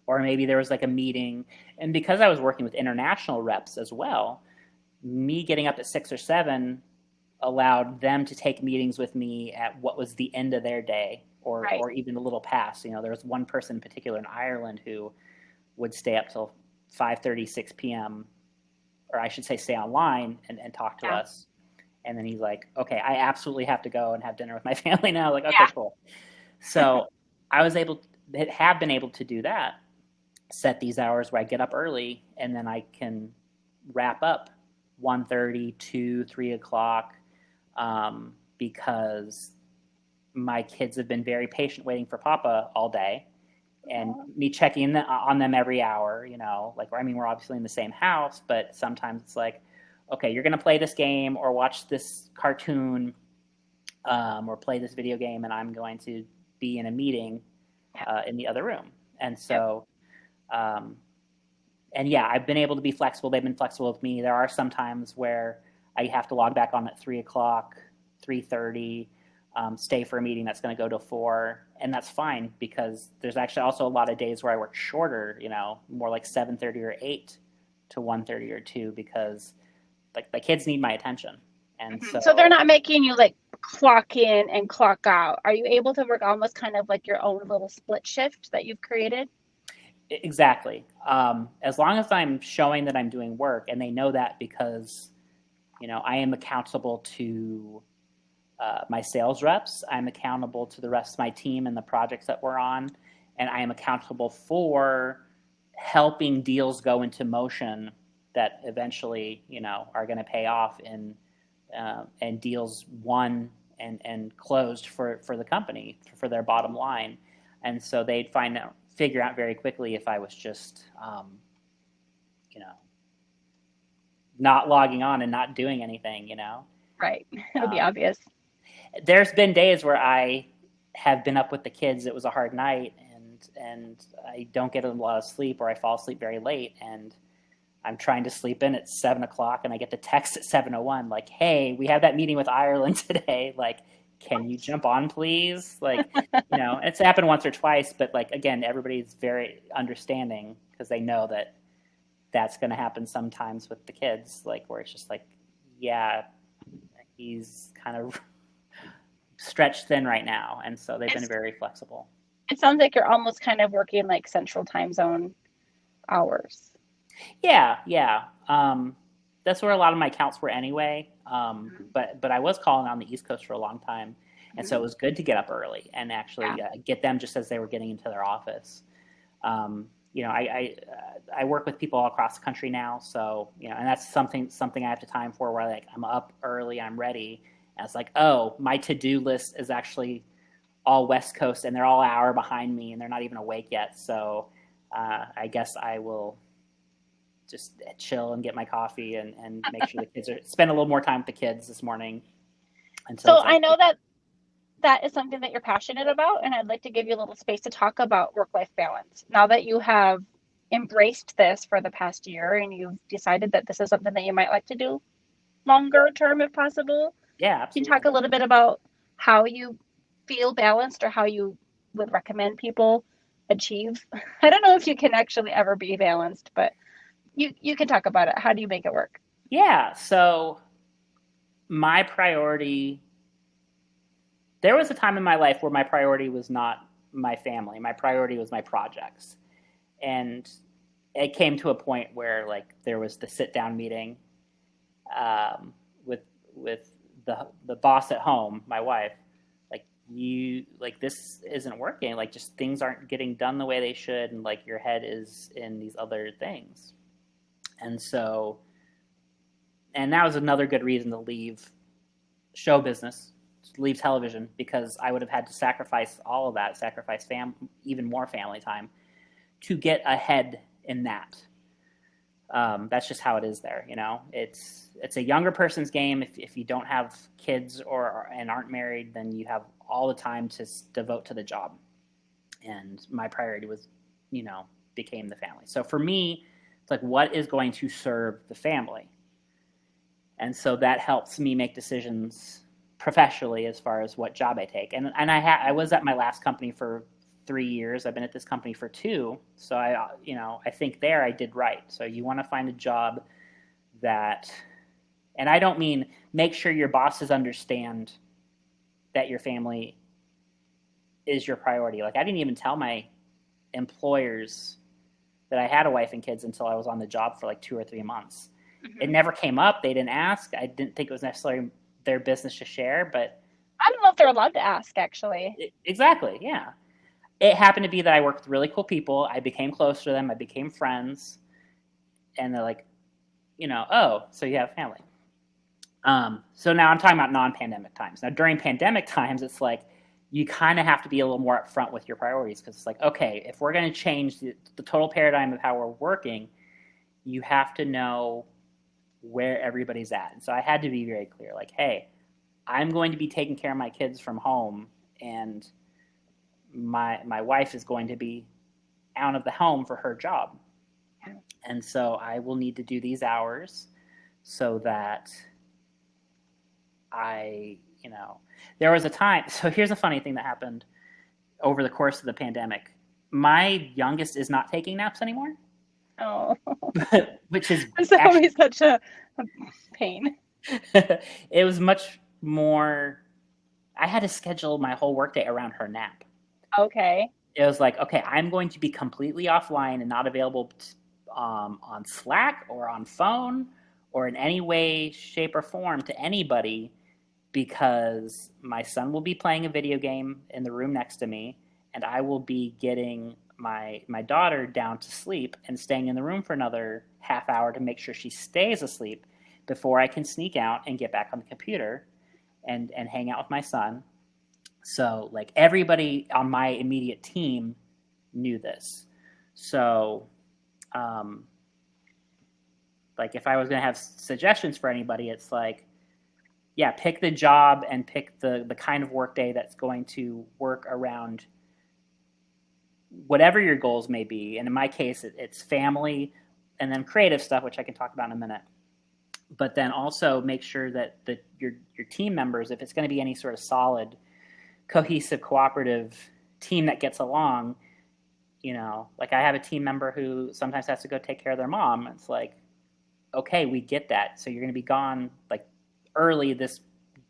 or maybe there was like a meeting. And because I was working with international reps as well, me getting up at 6 or 7 allowed them to take meetings with me at what was the end of their day, or even a little past. There was one person in particular in Ireland who would stay up till 5:30, 6 p.m., or I should say stay online and talk to us. And then he's like, okay, I absolutely have to go and have dinner with my family now. Like, okay, cool. So I was have been able to do that, set these hours where I get up early, and then I can wrap up 1:30, 2, 3 o'clock, because my kids have been very patient waiting for Papa all day, and me checking on them every hour, we're obviously in the same house, but sometimes it's like, okay, you're going to play this game or watch this cartoon, or play this video game, and I'm going to be in a meeting in the other room. And so, I've been able to be flexible. They've been flexible with me. There are some times where I have to log back on at 3 o'clock, 3:30, stay for a meeting that's going to go to 4, and that's fine, because there's actually also a lot of days where I work shorter, more like 7:30 or 8 to 1:30 or 2, because like the kids need my attention. And so they're not making you like clock in and clock out. Are you able to work almost kind of like your own little split shift that you've created? Exactly. As long as I'm showing that I'm doing work, and they know that, because I am accountable to my sales reps, I'm accountable to the rest of my team and the projects that we're on, and I am accountable for helping deals go into motion that eventually, are going to pay off in and deals won and closed for the company, for their bottom line. And so they'd figure out very quickly if I was just, not logging on and not doing anything, Right. It'll be obvious. There's been days where I have been up with the kids. It was a hard night, and I don't get a lot of sleep, or I fall asleep very late, and I'm trying to sleep in at 7 o'clock, and I get the text at 7:01, like, hey, we have that meeting with Ireland today. Like, can you jump on, please? Like, it's happened once or twice, but like, again, everybody's very understanding, because they know that that's going to happen sometimes with the kids, like, where it's just like, yeah, he's kind of stretched thin right now. And so they've been very flexible. It sounds like you're almost kind of working like central time zone hours. Yeah. That's where a lot of my accounts were anyway. But I was calling on the East Coast for a long time. And so it was good to get up early and actually get them just as they were getting into their office. I work with people all across the country now. So, and that's something I have to time for, where like I'm up early, I'm ready. And it's like, oh, my to-do list is actually all West Coast, and they're all an hour behind me, and they're not even awake yet. So I guess I will just chill and get my coffee and make sure the kids spend a little more time with the kids this morning. So I know that is something that you're passionate about, and I'd like to give you a little space to talk about work-life balance. Now that you have embraced this for the past year, and you've decided that this is something that you might like to do longer term, if possible. Yeah, absolutely. Can you talk a little bit about how you feel balanced, or how you would recommend people achieve? I don't know if you can actually ever be balanced, but you can talk about it. How do you make it work? Yeah, so my priority, there was a time in my life where my priority was not my family. My priority was my projects. And it came to a point where like there was the sit down meeting with the boss at home, my wife. Like, you like, this isn't working. Like, just things aren't getting done the way they should. And like, your head is in these other things. And so, and that was another good reason to leave show business, leave television, because I would have had to sacrifice all of that, sacrifice even more family time to get ahead in that. That's just how it is there. You know, it's a younger person's game. If you don't have kids and aren't married, then you have all the time to devote to the job. And my priority was, became the family. So for me, it's like, what is going to serve the family? And so that helps me make decisions professionally as far as what job I take. And I was at my last company for 3 years. I've been at this company for 2. So I think there I did right. So you want to find a job that, and I don't mean make sure your bosses understand that your family is your priority. Like, I didn't even tell my employers that I had a wife and kids until I was on the job for like 2 or 3 months. Mm-hmm. It never came up. They didn't ask. I didn't think it was necessarily their business to share, but I don't know if they're allowed to ask, actually. Exactly. Yeah. It happened to be that I worked with really cool people. I became close to them. I became friends. And they're like, oh, so you have family. So now I'm talking about non-pandemic times. Now, during pandemic times, it's like you kind of have to be a little more upfront with your priorities, because it's like, okay, if we're going to change the total paradigm of how we're working, you have to know where everybody's at. And so I had to be very clear, like, hey, I'm going to be taking care of my kids from home, and my wife is going to be out of the home for her job. And so I will need to do these hours so that there was a time. So here's a funny thing that happened over the course of the pandemic. My youngest is not taking naps anymore. Oh, which is always such a pain. It was much more. I had to schedule my whole workday around her nap. Okay. It was like, okay, I'm going to be completely offline and not available on Slack or on phone or in any way, shape, or form to anybody, because my son will be playing a video game in the room next to me, and I will be getting my daughter down to sleep and staying in the room for another half hour to make sure she stays asleep before I can sneak out and get back on the computer and hang out with my son. So like, everybody on my immediate team knew this. So like, if I was going to have suggestions for anybody, it's like, yeah, pick the job and pick the kind of workday that's going to work around whatever your goals may be. And in my case, it's family, and then creative stuff, which I can talk about in a minute. But then also make sure that your team members, if it's going to be any sort of solid, cohesive, cooperative team that gets along, like, I have a team member who sometimes has to go take care of their mom. It's like, okay, we get that. So you're going to be gone like early this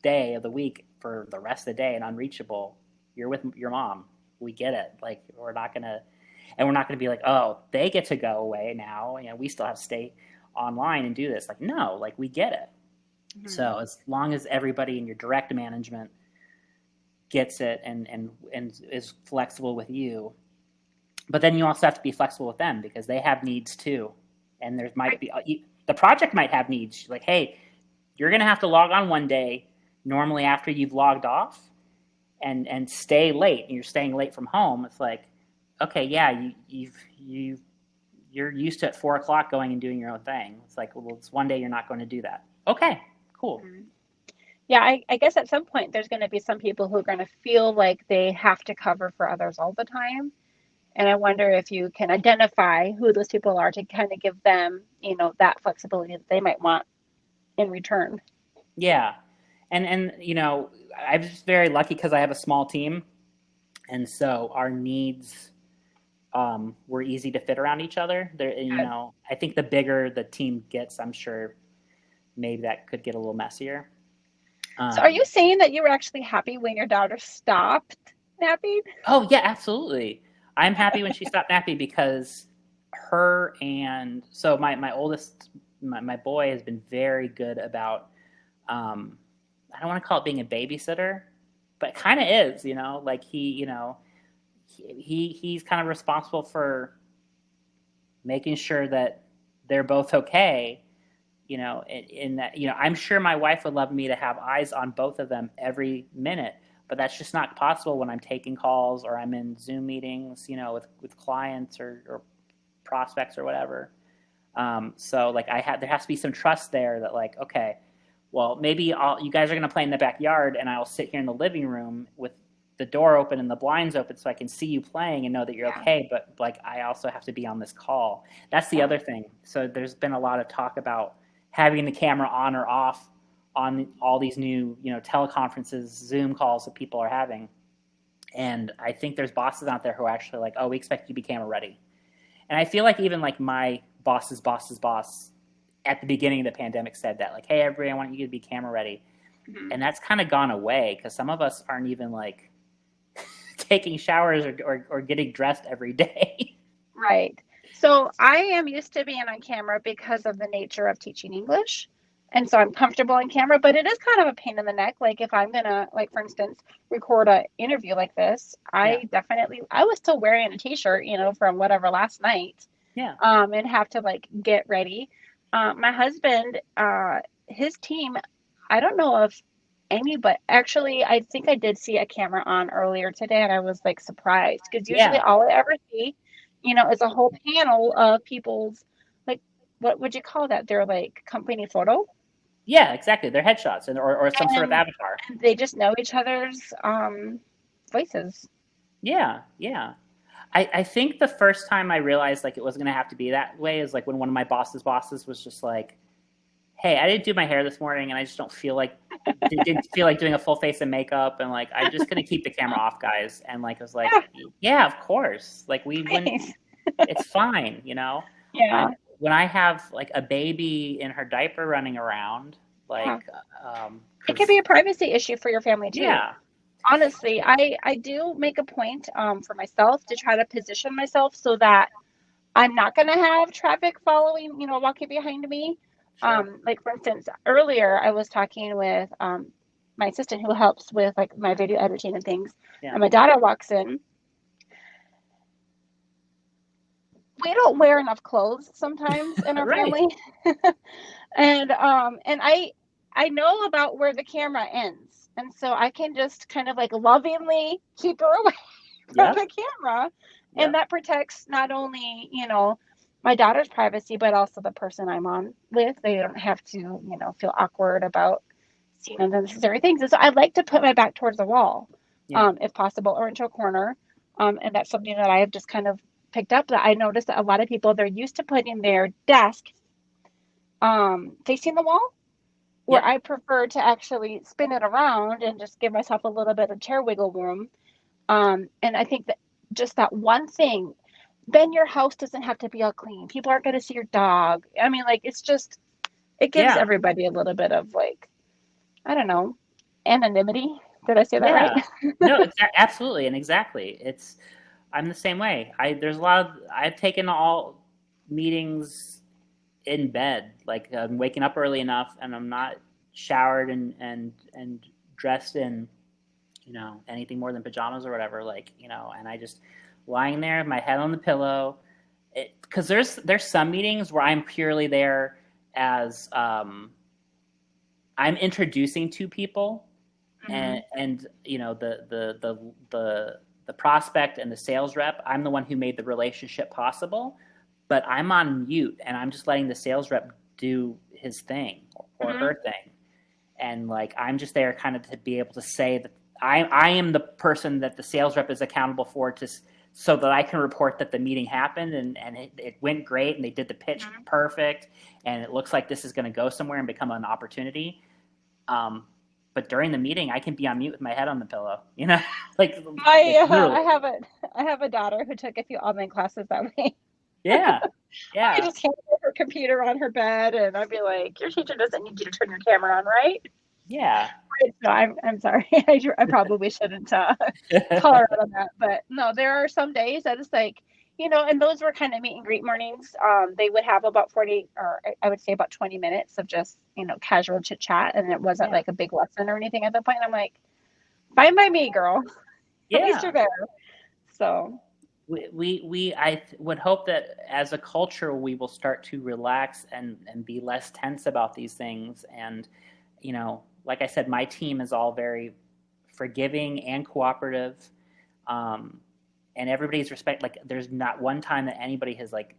day of the week for the rest of the day and unreachable. You're with your mom. We get it. Like, we're not going to be like, oh, they get to go away now. We still have to stay online and do this. Like, no, like, we get it. Mm-hmm. So as long as everybody in your direct management gets it and is flexible with you, but then you also have to be flexible with them, because they have needs too. And there might be, the project might have needs. Like, hey, you're going to have to log on one day, normally after you've logged off, and stay late, and you're staying late from home. It's like, okay, yeah, you're used to at 4:00 going and doing your own thing. It's like, well, it's one day you're not going to do that. Okay, cool. Yeah, I guess at some point there's going to be some people who are going to feel like they have to cover for others all the time. And I wonder if you can identify who those people are to kind of give them, that flexibility that they might want in return. Yeah. And I'm just very lucky because I have a small team. And so our needs were easy to fit around each other. I think the bigger the team gets, I'm sure maybe that could get a little messier. So are you saying that you were actually happy when your daughter stopped napping? Oh, yeah, absolutely. I'm happy when she stopped napping, because so my oldest, my boy, has been very good about, I don't want to call it being a babysitter, but kind of is, like he's kind of responsible for making sure that they're both okay, in that, I'm sure my wife would love me to have eyes on both of them every minute, but that's just not possible when I'm taking calls or I'm in Zoom meetings, with clients or prospects or whatever. So like there has to be some trust there that like, okay, well, maybe you guys are going to play in the backyard and I'll sit here in the living room with the door open and the blinds open so I can see you playing and know that you're okay. But like, I also have to be on this call. That's the other thing. So there's been a lot of talk about having the camera on or off on all these new, teleconferences, Zoom calls that people are having. And I think there's bosses out there who are actually like, oh, we expect you to be camera ready. And I feel like even like my boss's boss at the beginning of the pandemic said that, like, hey, everybody, I want you to be camera ready. Mm-hmm. And that's kind of gone away because some of us aren't even like taking showers or getting dressed every day. Right. So I am used to being on camera because of the nature of teaching English. And so I'm comfortable on camera, but it is kind of a pain in the neck. Like if I'm going to, like, for instance, record an interview like this, I was still wearing a t-shirt, from whatever last night. Yeah. And have to like get ready. My husband, his team, I don't know if Amy, but actually I think I did see a camera on earlier today and I was like surprised because usually all I ever see, is a whole panel of people's, like, what would you call that? Their like company photo. Yeah, exactly. They're headshots or some sort of avatar. And they just know each other's voices. Yeah. I think the first time I realized like it wasn't going to have to be that way is like when one of my bosses was just like, hey, I didn't do my hair this morning and I just didn't feel like doing a full face of makeup and like I'm just going to keep the camera off, guys. And like I was like, yeah, of course. Like we wouldn't. It's fine, Yeah. When I have like a baby in her diaper running around, like it could be a privacy issue for your family too. Yeah. Honestly, I do make a point for myself to try to position myself so that I'm not going to have traffic following, walking behind me. Sure. Like for instance, earlier I was talking with my assistant who helps with like my video editing and things. Yeah. And my daughter walks in. We don't wear enough clothes sometimes in our family. And I know about where the camera ends. And so I can just kind of like lovingly keep her away from the camera. And that protects not only, my daughter's privacy, but also the person I'm on with. They don't have to, feel awkward about seeing unnecessary things. And so I like to put my back towards the wall, if possible, or into a corner. And that's something that I have just kind of picked up, that I noticed that a lot of people, they're used to putting their desk facing the wall, where I prefer to actually spin it around and just give myself a little bit of chair wiggle room. And I think that just that one thing, then your house doesn't have to be all clean. People aren't going to see your dog. I mean, like, it's just, it gives everybody a little bit of like, I don't know, anonymity. Did I say that right? No, absolutely. And exactly. I'm the same way. I've taken all meetings in bed. Like I'm waking up early enough and I'm not showered and dressed in, anything more than pajamas or whatever, like, and I just lying there, my head on the pillow. Cause there's some meetings where I'm purely there as, I'm introducing two people and the prospect and the sales rep, I'm the one who made the relationship possible, but I'm on mute and I'm just letting the sales rep do his thing or her thing. And like, I'm just there kind of to be able to say that I am the person that the sales rep is accountable for, so that I can report that the meeting happened and it went great and they did the pitch perfect. And it looks like this is going to go somewhere and become an opportunity. But during the meeting, I can be on mute with my head on the pillow, like I have a daughter who took a few online classes that way. Yeah. I just hand her computer on her bed and I'd be like, your teacher doesn't need you to turn your camera on, right? Yeah. So I'm sorry. I probably shouldn't call her out on that. But no, there are some days that it's like, and those were kind of meet and greet mornings. They would have about 40, or I would say about 20 minutes of just, casual chit chat. And it wasn't like a big lesson or anything at that point. And I'm like, Fine by me, girl. At least Yeah. you're there. So I would hope that as a culture we will start to relax and be less tense about these things. And like I said, my team is all very forgiving and cooperative, and everybody's like there's not one time that anybody has like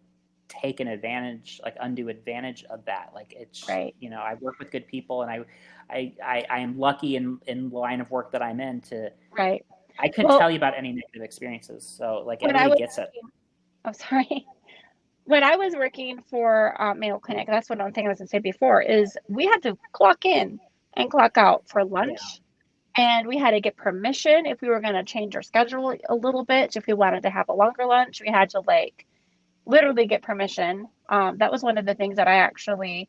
taken advantage, like undue advantage of that. Like it's right. I work with good people, and I am lucky in the line of work that I'm in to. Right. I couldn't tell you about any negative experiences. So like everybody gets it. I'm sorry. When I was working for Mayo Clinic, that's one thing I was going to say before, is we had to clock in and clock out for lunch. Yeah. And we had to get permission if we were going to change our schedule a little bit. If we wanted to have a longer lunch, we had to like literally get permission. That was one of the things that I actually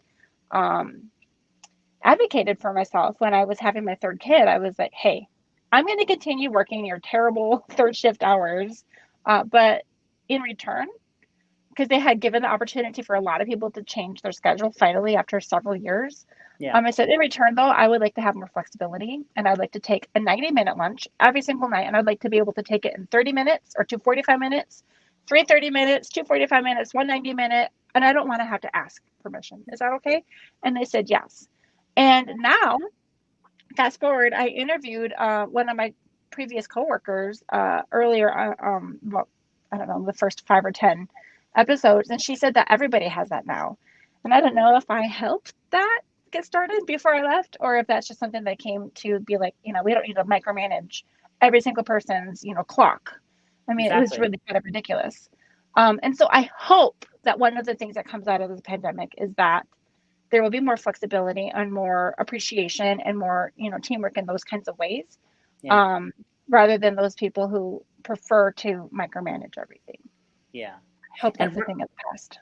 advocated for myself when I was having my third kid. I was like, hey, I'm going to continue working your terrible third shift hours, but in return, because they had given the opportunity for a lot of people to change their schedule finally after several years. Yeah. I said, in return, though, I would like to have more flexibility, and I'd like to take a 90-minute lunch every single night, and I'd like to be able to take it in 30 minutes or 2 45 minutes, 3 30 minutes, 2 45 minutes, 1 90-minute, and I don't want to have to ask permission. Is that okay? And they said yes. And now, fast forward, I interviewed one of my previous coworkers earlier, well, I don't know, the first 5 or 10 episodes, and she said that everybody has that now. And I don't know if I helped that get started before I left, or if that's just something that came to be like, we don't need to micromanage every single person's, clock. I mean, exactly. It was really kind of ridiculous. And so I hope that one of the things that comes out of this pandemic is that there will be more flexibility and more appreciation and more, teamwork in those kinds of ways, rather than those people who prefer to micromanage everything. Yeah. I hope that's a thing of the past.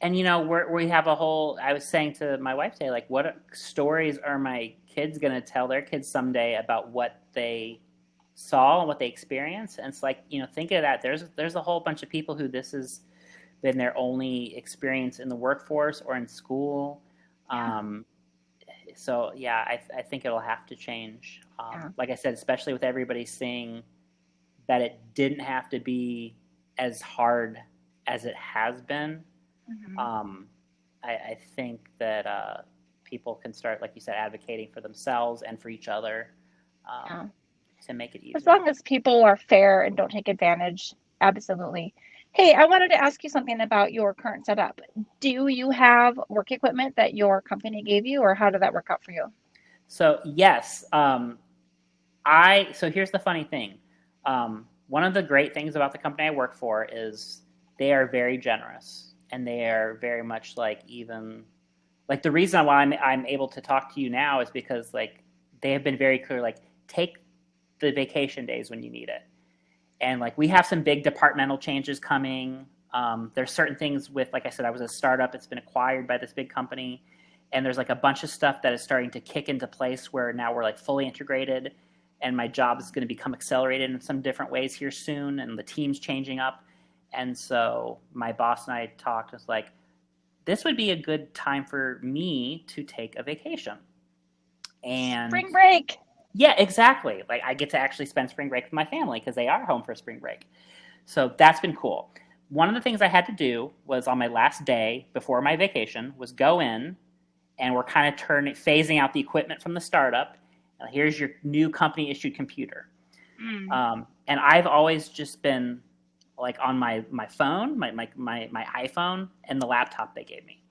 And, we have a whole, I was saying to my wife today, like, what stories are my kids going to tell their kids someday about what they saw and what they experienced? And it's like, think of that. There's a whole bunch of people who this has been their only experience in the workforce or in school. So, I think it'll have to change. Like I said, especially with everybody seeing that it didn't have to be as hard as it has been. Mm-hmm. I think that people can start, like you said, advocating for themselves and for each other to make it easier. As long as people are fair and don't take advantage, absolutely. Hey, I wanted to ask you something about your current setup. Do you have work equipment that your company gave you, or how did that work out for you? So, yes. So here's the funny thing. One of the great things about the company I work for is they are very generous, and they are very much like the reason why I'm able to talk to you now is because like they have been very clear, like take the vacation days when you need it. And like we have some big departmental changes coming. There's certain things with, like I said, I was a startup. It's been acquired by this big company. And there's like a bunch of stuff that is starting to kick into place where now we're like fully integrated, and my job is going to become accelerated in some different ways here soon. And the team's changing up. And so my boss and I talked, it's like, this would be a good time for me to take a vacation. And spring break. Yeah, exactly. Like I get to actually spend spring break with my family because they are home for spring break. So that's been cool. One of the things I had to do was on my last day before my vacation was go in, and we're kind of phasing out the equipment from the startup. Here's your new company issued computer. And I've always just been like on my phone, my iPhone, and the laptop they gave me.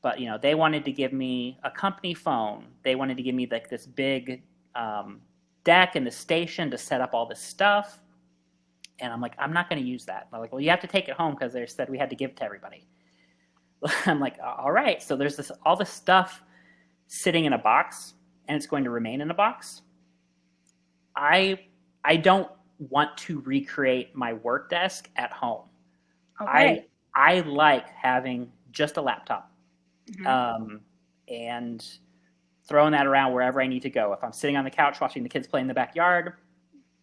But, they wanted to give me a company phone. They wanted to give me like this big deck and the station to set up all this stuff. And I'm like, I'm not going to use that. And they're like, well, you have to take it home because they said we had to give it to everybody. I'm like, all right. So there's all this stuff sitting in a box, and it's going to remain in a box. I don't want to recreate my work desk at home. Okay. I like having just a laptop, and throwing that around wherever I need to go. If I'm sitting on the couch watching the kids play in the backyard,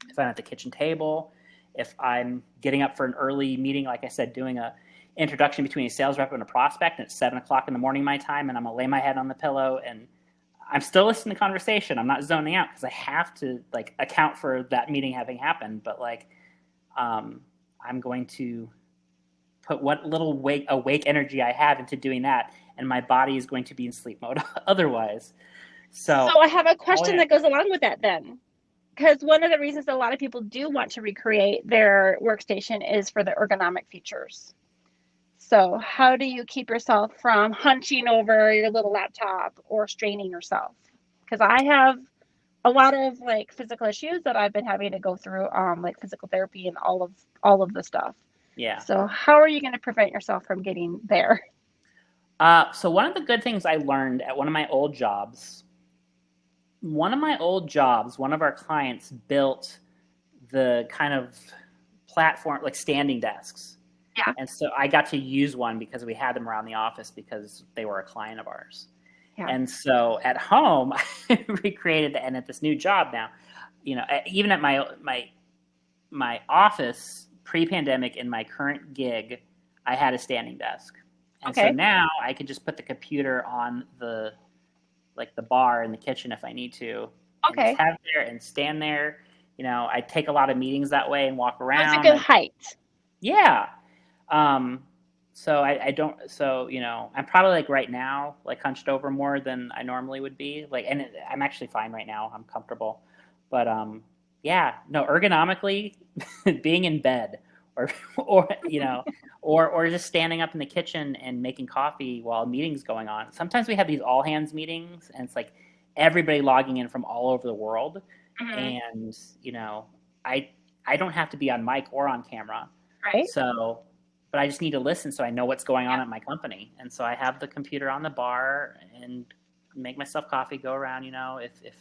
if I'm at the kitchen table, if I'm getting up for an early meeting, like I said, doing a introduction between a sales rep and a prospect, and it's 7:00 in the morning my time, and I'm gonna lay my head on the pillow, and I'm still listening to conversation. I'm not zoning out because I have to like account for that meeting having happened. But like, I'm going to put what little awake energy I have into doing that, and my body is going to be in sleep mode otherwise. So I have a question that goes along with that then. Because one of the reasons a lot of people do want to recreate their workstation is for the ergonomic features. So how do you keep yourself from hunching over your little laptop or straining yourself? Because I have a lot of like physical issues that I've been having to go through, like physical therapy and all of the stuff. Yeah. So how are you going to prevent yourself from getting there? So one of the good things I learned at one of my old jobs, one of our clients built the kind of platform, like standing desks. Yeah. And so I got to use one because we had them around the office because they were a client of ours. Yeah. And so at home, I recreated and at this new job now, you know, even at my office pre-pandemic in my current gig, I had a standing desk. And so now I can just put the computer on the bar in the kitchen if I need to. And just have it there and stand there. You know, I take a lot of meetings that way and walk around. That's a good height. Yeah. So I don't, so, you know, I'm probably like right now, like hunched over more than I normally would be. Like, and I'm actually fine right now. I'm comfortable. But, yeah, no, ergonomically being in bed or, you know, or just standing up in the kitchen and making coffee while a meeting's going on. Sometimes we have these all hands meetings and it's like everybody logging in from all over the world. Mm-hmm. And, you know, I don't have to be on mic or on camera. Right. So, but I just need to listen so I know what's going on at my company. And so I have the computer on the bar and make myself coffee, go around, you know, if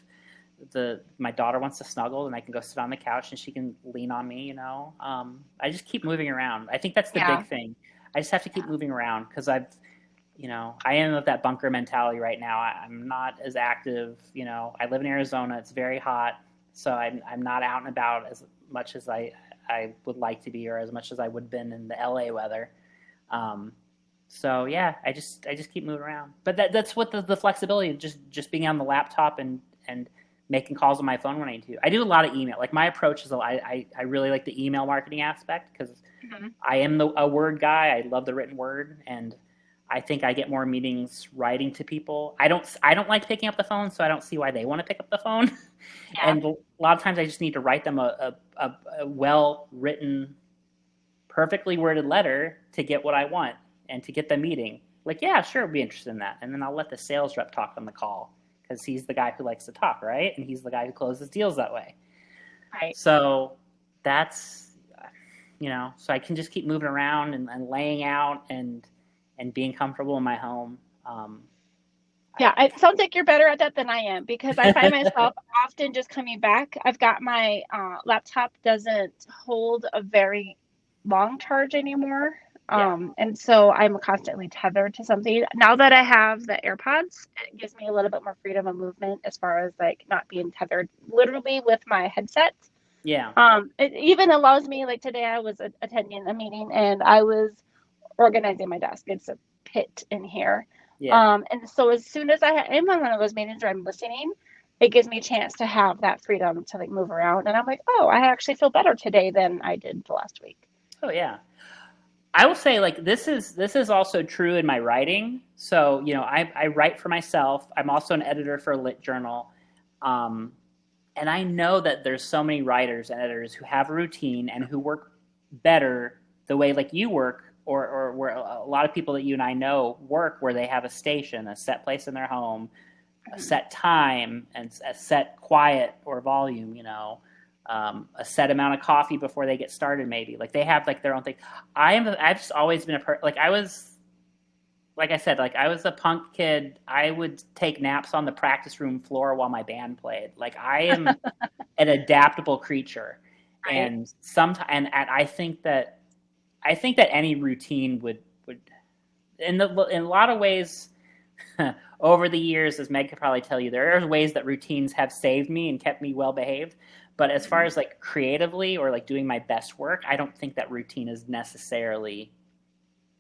my daughter wants to snuggle, then I can go sit on the couch and she can lean on me, you know. I just keep moving around. I think that's the big thing. I just have to keep moving around because I am of that bunker mentality right now. I'm not as active, you know. I live in Arizona. It's very hot. So I'm not out and about as much as I would like to be, or as much as I would have been in the LA weather. So yeah, I just keep moving around. But that's what the flexibility of just being on the laptop and making calls on my phone when I need to. I do a lot of email. Like my approach is I really like the email marketing aspect because I am a word guy. I love the written word, and I think I get more meetings writing to people. I don't like picking up the phone, so I don't see why they want to pick up the phone. Yeah. And a lot of times I just need to write them a well-written, perfectly worded letter to get what I want and to get the meeting. Like, yeah, sure, I'd be interested in that. And then I'll let the sales rep talk on the call because he's the guy who likes to talk, right? And he's the guy who closes deals that way. Right. So that's, you know, so I can just keep moving around and laying out and being comfortable in my home. Yeah, it sounds like you're better at that than I am because I find myself often just coming back. I've got my laptop doesn't hold a very long charge anymore. And so I'm constantly tethered to something. Now that I have the AirPods, it gives me a little bit more freedom of movement as far as like not being tethered literally with my headset. Yeah. It even allows me, like today I was attending a meeting and I was organizing my desk. It's a pit in here. Yeah. And so as soon as I am on one of those meetings where I'm listening, it gives me a chance to have that freedom to like move around. And I'm like, oh, I actually feel better today than I did the last week. Oh yeah. I will say like this is also true in my writing. So, you know, I write for myself. I'm also an editor for a lit journal. And I know that there's so many writers and editors who have a routine and who work better the way like you work or where a lot of people that you and I know work where they have a station, a set place in their home, a set time and a set quiet or volume, you know, a set amount of coffee before they get started maybe. Like they have like their own thing. I've just always been I was a punk kid. I would take naps on the practice room floor while my band played. Like I am an adaptable creature. Right. And sometimes, and I think that any routine would in a lot of ways over the years, as Meg could probably tell you, there are ways that routines have saved me and kept me well behaved. But as far as like creatively or like doing my best work, I don't think that routine is necessarily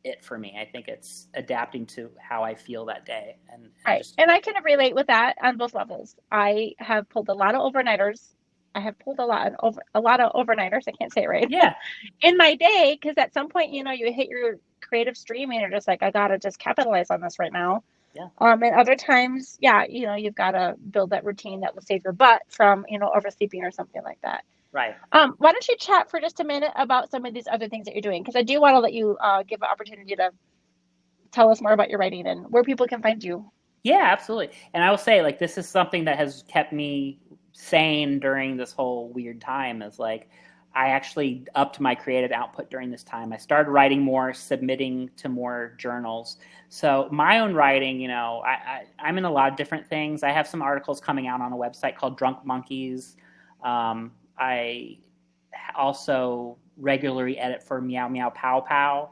it for me. I think it's adapting to how I feel that day. And Right. just, And I can relate with that on both levels. I have pulled a lot of overnighters. I have pulled a lot of overnighters. I can't say it right. yeah, In my day, because at some point, you hit your creative stream and you're just like, I gotta just capitalize on this right now. yeah. And other times, yeah, you've got to build that routine that will save your butt from, oversleeping or something like that. Right. Why don't you chat for just a minute about some of these other things that you're doing? Because I do want to let you give an opportunity to tell us more about your writing and where people can find you. Yeah, absolutely. And I will say, like, this is something that has kept me sane during this whole weird time, is like, I actually upped my creative output during this time. I started writing more, submitting to more journals. So my own writing, I'm in a lot of different things. I have some articles coming out on a website called Drunk Monkeys. I also regularly edit for Meow Meow Pow Pow.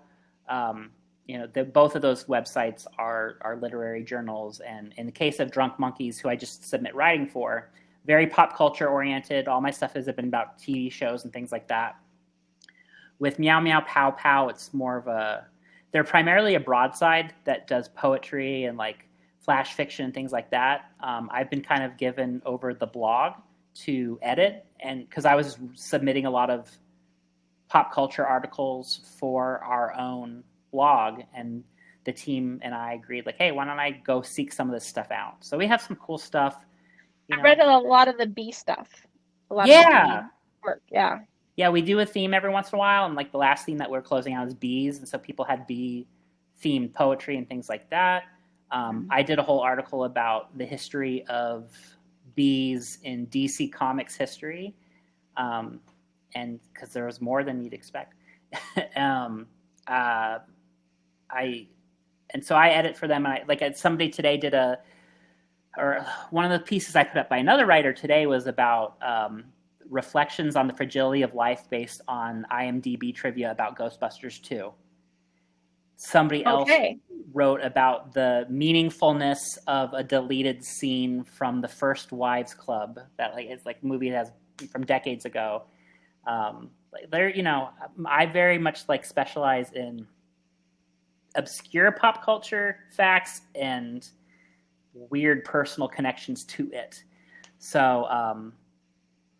Both of those websites are literary journals. And in the case of Drunk Monkeys, who I just submit writing for, very pop culture oriented. All my stuff has been about TV shows and things like that. With Meow Meow Pow Pow, it's more of they're primarily a broadside that does poetry and like flash fiction and things like that. I've been kind of given over the blog to edit, and because I was submitting a lot of pop culture articles for our own blog, and the team and I agreed, like, hey, why don't I go seek some of this stuff out? So we have some cool stuff. I read a lot of the bee stuff. A lot of bee work. Yeah. Yeah, we do a theme every once in a while, and like the last theme that we're closing out is bees, and so people had bee-themed poetry and things like that. I did a whole article about the history of bees in DC Comics history, and because there was more than you'd expect. So I edit for them, and somebody today did one of the pieces I put up by another writer today was about reflections on the fragility of life based on IMDb trivia about Ghostbusters 2. Somebody else wrote about the meaningfulness of a deleted scene from the First Wives Club that it's like a movie that has from decades ago. I very much specialize in obscure pop culture facts and weird personal connections to it. So,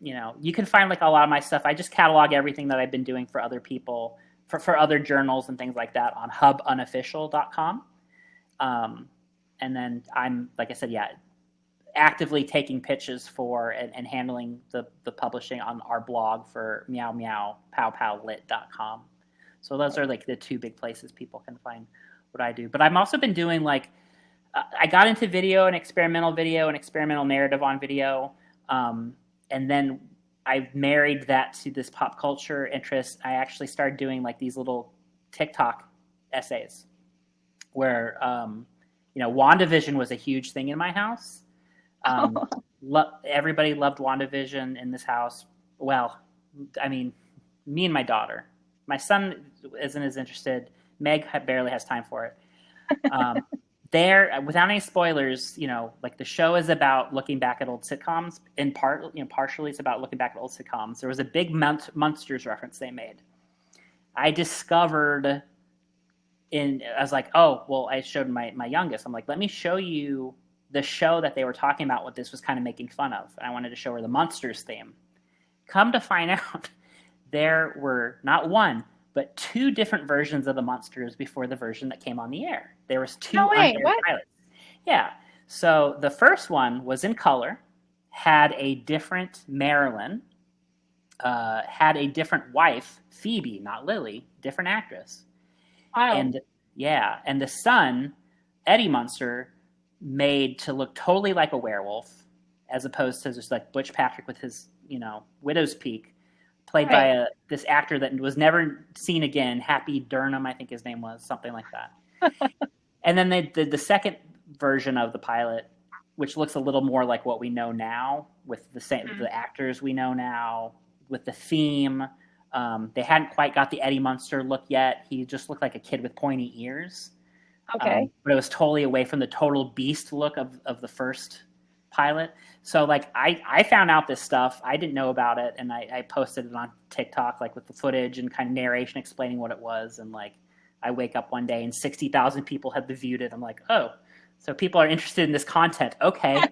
you can find a lot of my stuff. I just catalog everything that I've been doing for other people, for other journals and things like that on hubunofficial.com. And then I'm, like I said, actively taking pitches for and handling the publishing on our blog for Meow Meow Pow Pow Lit.com. So those are the two big places people can find what I do. But I've also been doing I got into video and experimental narrative on video. And then I married that to this pop culture interest. I actually started doing these little TikTok essays where, WandaVision was a huge thing in my house. Everybody loved WandaVision in this house. Well, I mean, me and my daughter. My son isn't as interested. Meg barely has time for it. Without any spoilers, the show is about looking back at old sitcoms. In part, partially it's about looking back at old sitcoms. There was a big Munsters reference they made. I discovered I was like, oh, well, I showed my youngest. I'm like, let me show you the show that they were talking about, what this was kind of making fun of. And I wanted to show her the Munsters theme. Come to find out, there were not one, but two different versions of the Munsters before the version that came on the air. There was two unaired pilots. Yeah. So the first one was in color, had a different Marilyn, had a different wife, Phoebe, not Lily, different actress. Wow. And the son, Eddie Munster, made to look totally like a werewolf, as opposed to just Butch Patrick with his, widow's peak, played by this actor that was never seen again, Happy Durham, I think his name was, something like that. And then they did the second version of the pilot, which looks a little more like what we know now, with the actors we know now, with the theme. They hadn't quite got the Eddie Munster look yet. He just looked like a kid with pointy ears. Okay. But it was totally away from the total beast look of the first pilot. So I found out this stuff. I didn't know about it, and I posted it on TikTok with the footage and kind of narration explaining what it was, and I wake up one day and 60,000 people have viewed it. I'm like, oh, so people are interested in this content. Okay,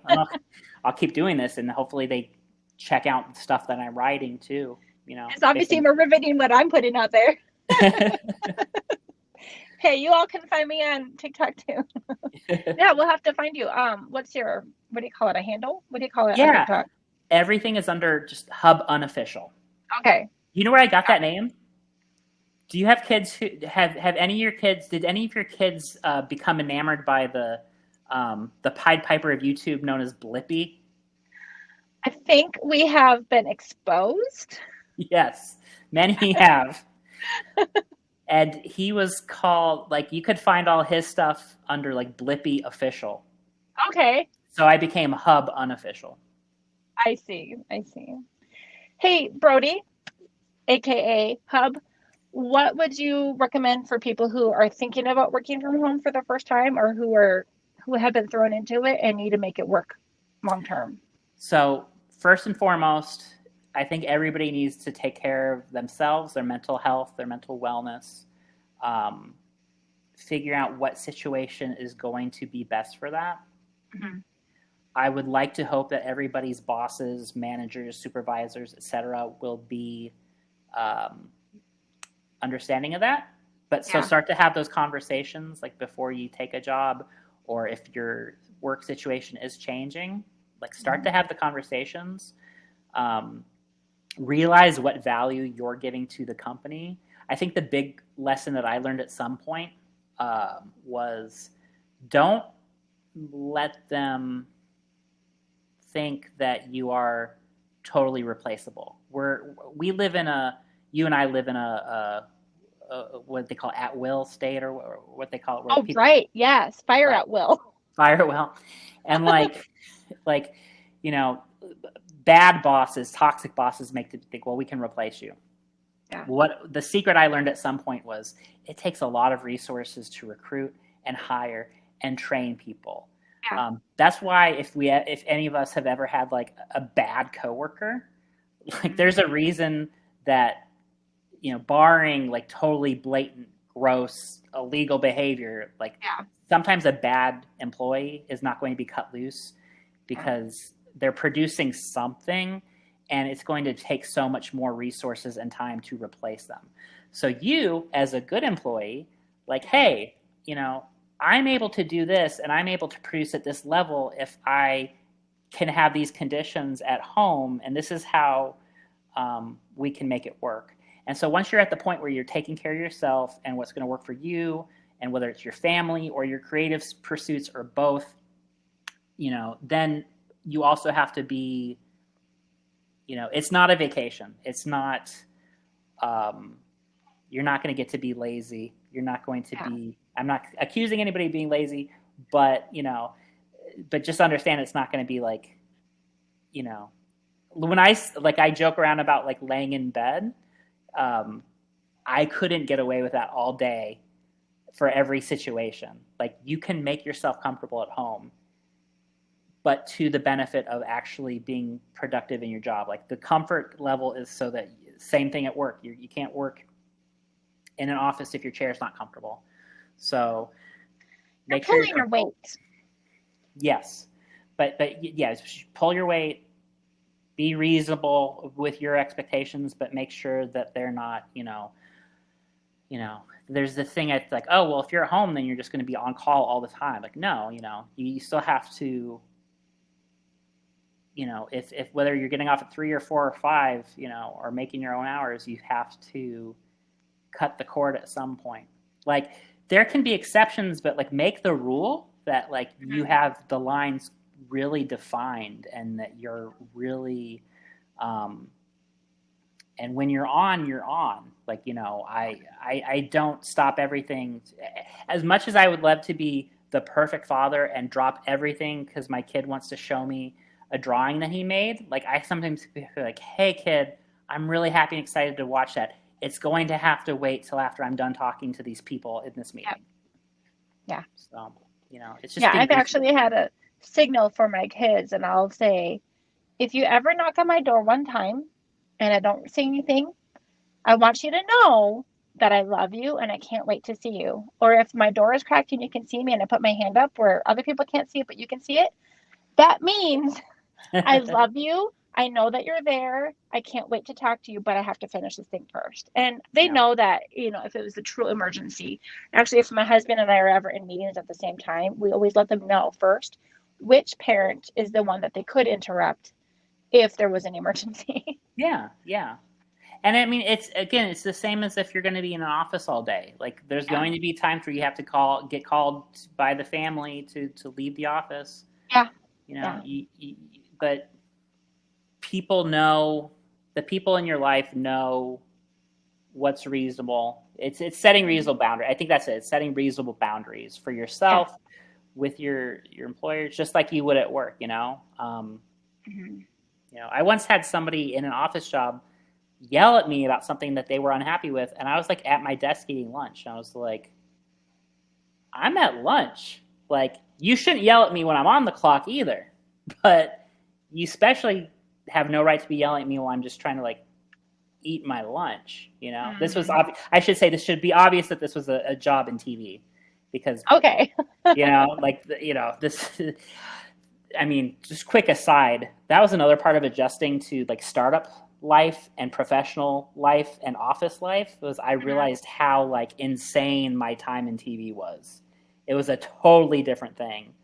I'll keep doing this, and hopefully they check out the stuff that I'm writing too. It's obviously more riveting what I'm putting out there. Hey, you all can find me on TikTok too. Yeah, we'll have to find you. What do you call it? A handle? What do you call it on TikTok? Everything is under just Hub Unofficial. Okay. You know where I got that name? Do you have kids who have any of your kids? Did any of your kids become enamored by the Pied Piper of YouTube known as Blippi? I think we have been exposed. Yes, many have. And he was called, like, you could find all his stuff under like Blippi Official. Okay. So I became Hub Unofficial. I see. Hey, Brodie, aka Hub, what would you recommend for people who are thinking about working from home for the first time, or who have been thrown into it and need to make it work long term? So first and foremost, I think everybody needs to take care of themselves, their mental health, their mental wellness, figure out what situation is going to be best for that. Mm-hmm. I would like to hope that everybody's bosses, managers, supervisors, etc., will be understanding of that. But so start to have those conversations like before you take a job, or if your work situation is changing, like start to have the conversations. Realize what value you're giving to the company. I think the big lesson that I learned at some point was don't let them think that you are totally replaceable. You and I live in a what they call at will state, or what they call it. Oh, right. Yes. Fire at will. Fire at will. And like, bad bosses, toxic bosses make them think, well, we can replace you. Yeah. What the secret I learned at some point was it takes a lot of resources to recruit and hire and train people. Yeah. That's why if any of us have ever had like a bad coworker, like there's a reason that, barring like totally blatant, gross, illegal behavior, like sometimes a bad employee is not going to be cut loose because they're producing something and it's going to take so much more resources and time to replace them. So you, as a good employee, like, hey, I'm able to do this and I'm able to produce at this level if I can have these conditions at home, and this is how we can make it work. And so once you're at the point where you're taking care of yourself and what's going to work for you, and whether it's your family or your creative pursuits or both, then you also have to be, it's not a vacation. It's not, you're not going to get to be lazy. You're not going to be, I'm not accusing anybody of being lazy, but, but just understand it's not going to be like, when I joke around about like laying in bed, I couldn't get away with that all day for every situation. Like you can make yourself comfortable at home, but to the benefit of actually being productive in your job. Like the comfort level is so that same thing at work. You can't work in an office if your chair is not comfortable. So make sure you're pulling your weight. Yes. But pull your weight, be reasonable with your expectations, but make sure that they're not, there's the thing it's like, oh, well, if you're at home, then you're just going to be on call all the time. Like, no, you still have to, if whether you're getting off at 3 or 4 or 5, or making your own hours, you have to cut the cord at some point. Like there can be exceptions, but like make the rule that like you have the lines really defined and that you're really, and when you're on, like, I don't stop everything. As much as I would love to be the perfect father and drop everything because my kid wants to show me a drawing that he made, like I sometimes feel like, hey kid, I'm really happy and excited to watch that. It's going to have to wait till after I'm done talking to these people in this meeting. Yeah. So, it's just I've actually had a signal for my kids, and I'll say, if you ever knock on my door one time and I don't say anything, I want you to know that I love you and I can't wait to see you. Or if my door is cracked and you can see me and I put my hand up where other people can't see it, but you can see it, that means I love you. I know that you're there. I can't wait to talk to you, but I have to finish this thing first. And they know that, if it was a true emergency, actually, if my husband and I are ever in meetings at the same time, we always let them know first which parent is the one that they could interrupt if there was an emergency. Yeah. And I mean, it's the same as if you're going to be in an office all day. Like, there's going to be times where you have to get called by the family to leave the office. Yeah. But people know, the people in your life know what's reasonable. It's setting reasonable boundaries. I think that's it. It's setting reasonable boundaries for yourself, with your employers, just like you would at work. I once had somebody in an office job yell at me about something that they were unhappy with, and I was like at my desk eating lunch, and I was like, I'm at lunch. Like, you shouldn't yell at me when I'm on the clock either, but you especially have no right to be yelling at me while I'm just trying to like eat my lunch. This was I should say this should be obvious that this was a job in TV, because this. I mean, just quick aside, that was another part of adjusting to like startup life and professional life and office life, was I realized how like insane my time in TV was. It was a totally different thing.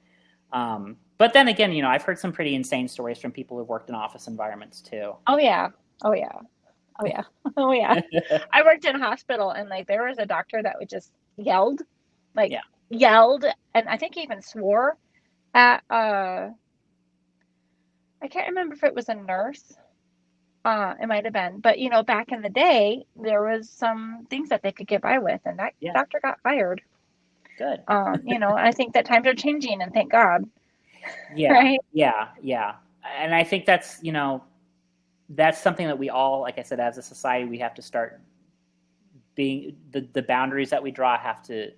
But then again, I've heard some pretty insane stories from people who've worked in office environments too. Oh yeah. I worked in a hospital, and like there was a doctor that would just yelled, and I think he even swore at I can't remember if it was a nurse. It might have been, but back in the day, there was some things that they could get by with, and that doctor got fired. Good. I think that times are changing, and thank God. Yeah. Right? Yeah. And I think that's, that's something that we all, like I said, as a society, we have to start being, the boundaries that we draw have to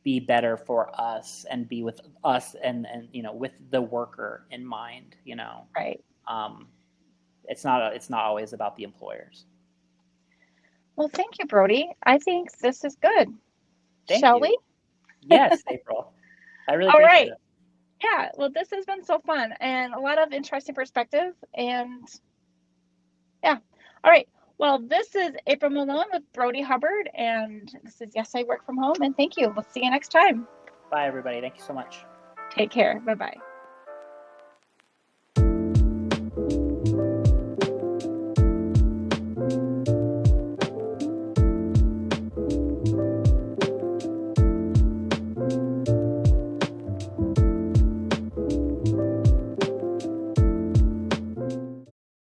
be better for us and be with us and with the worker in mind, Right. It's not always about the employers. Well, thank you, Brodie. I think this is good. Shall we? Yes, April. I really appreciate it. Yeah, well, this has been so fun and a lot of interesting perspective. And yeah. All right. Well, this is April Malone with Brodie Hubbard, and this is Yes, I Work From Home. And thank you. We'll see you next time. Bye, everybody. Thank you so much. Take care. Bye-bye.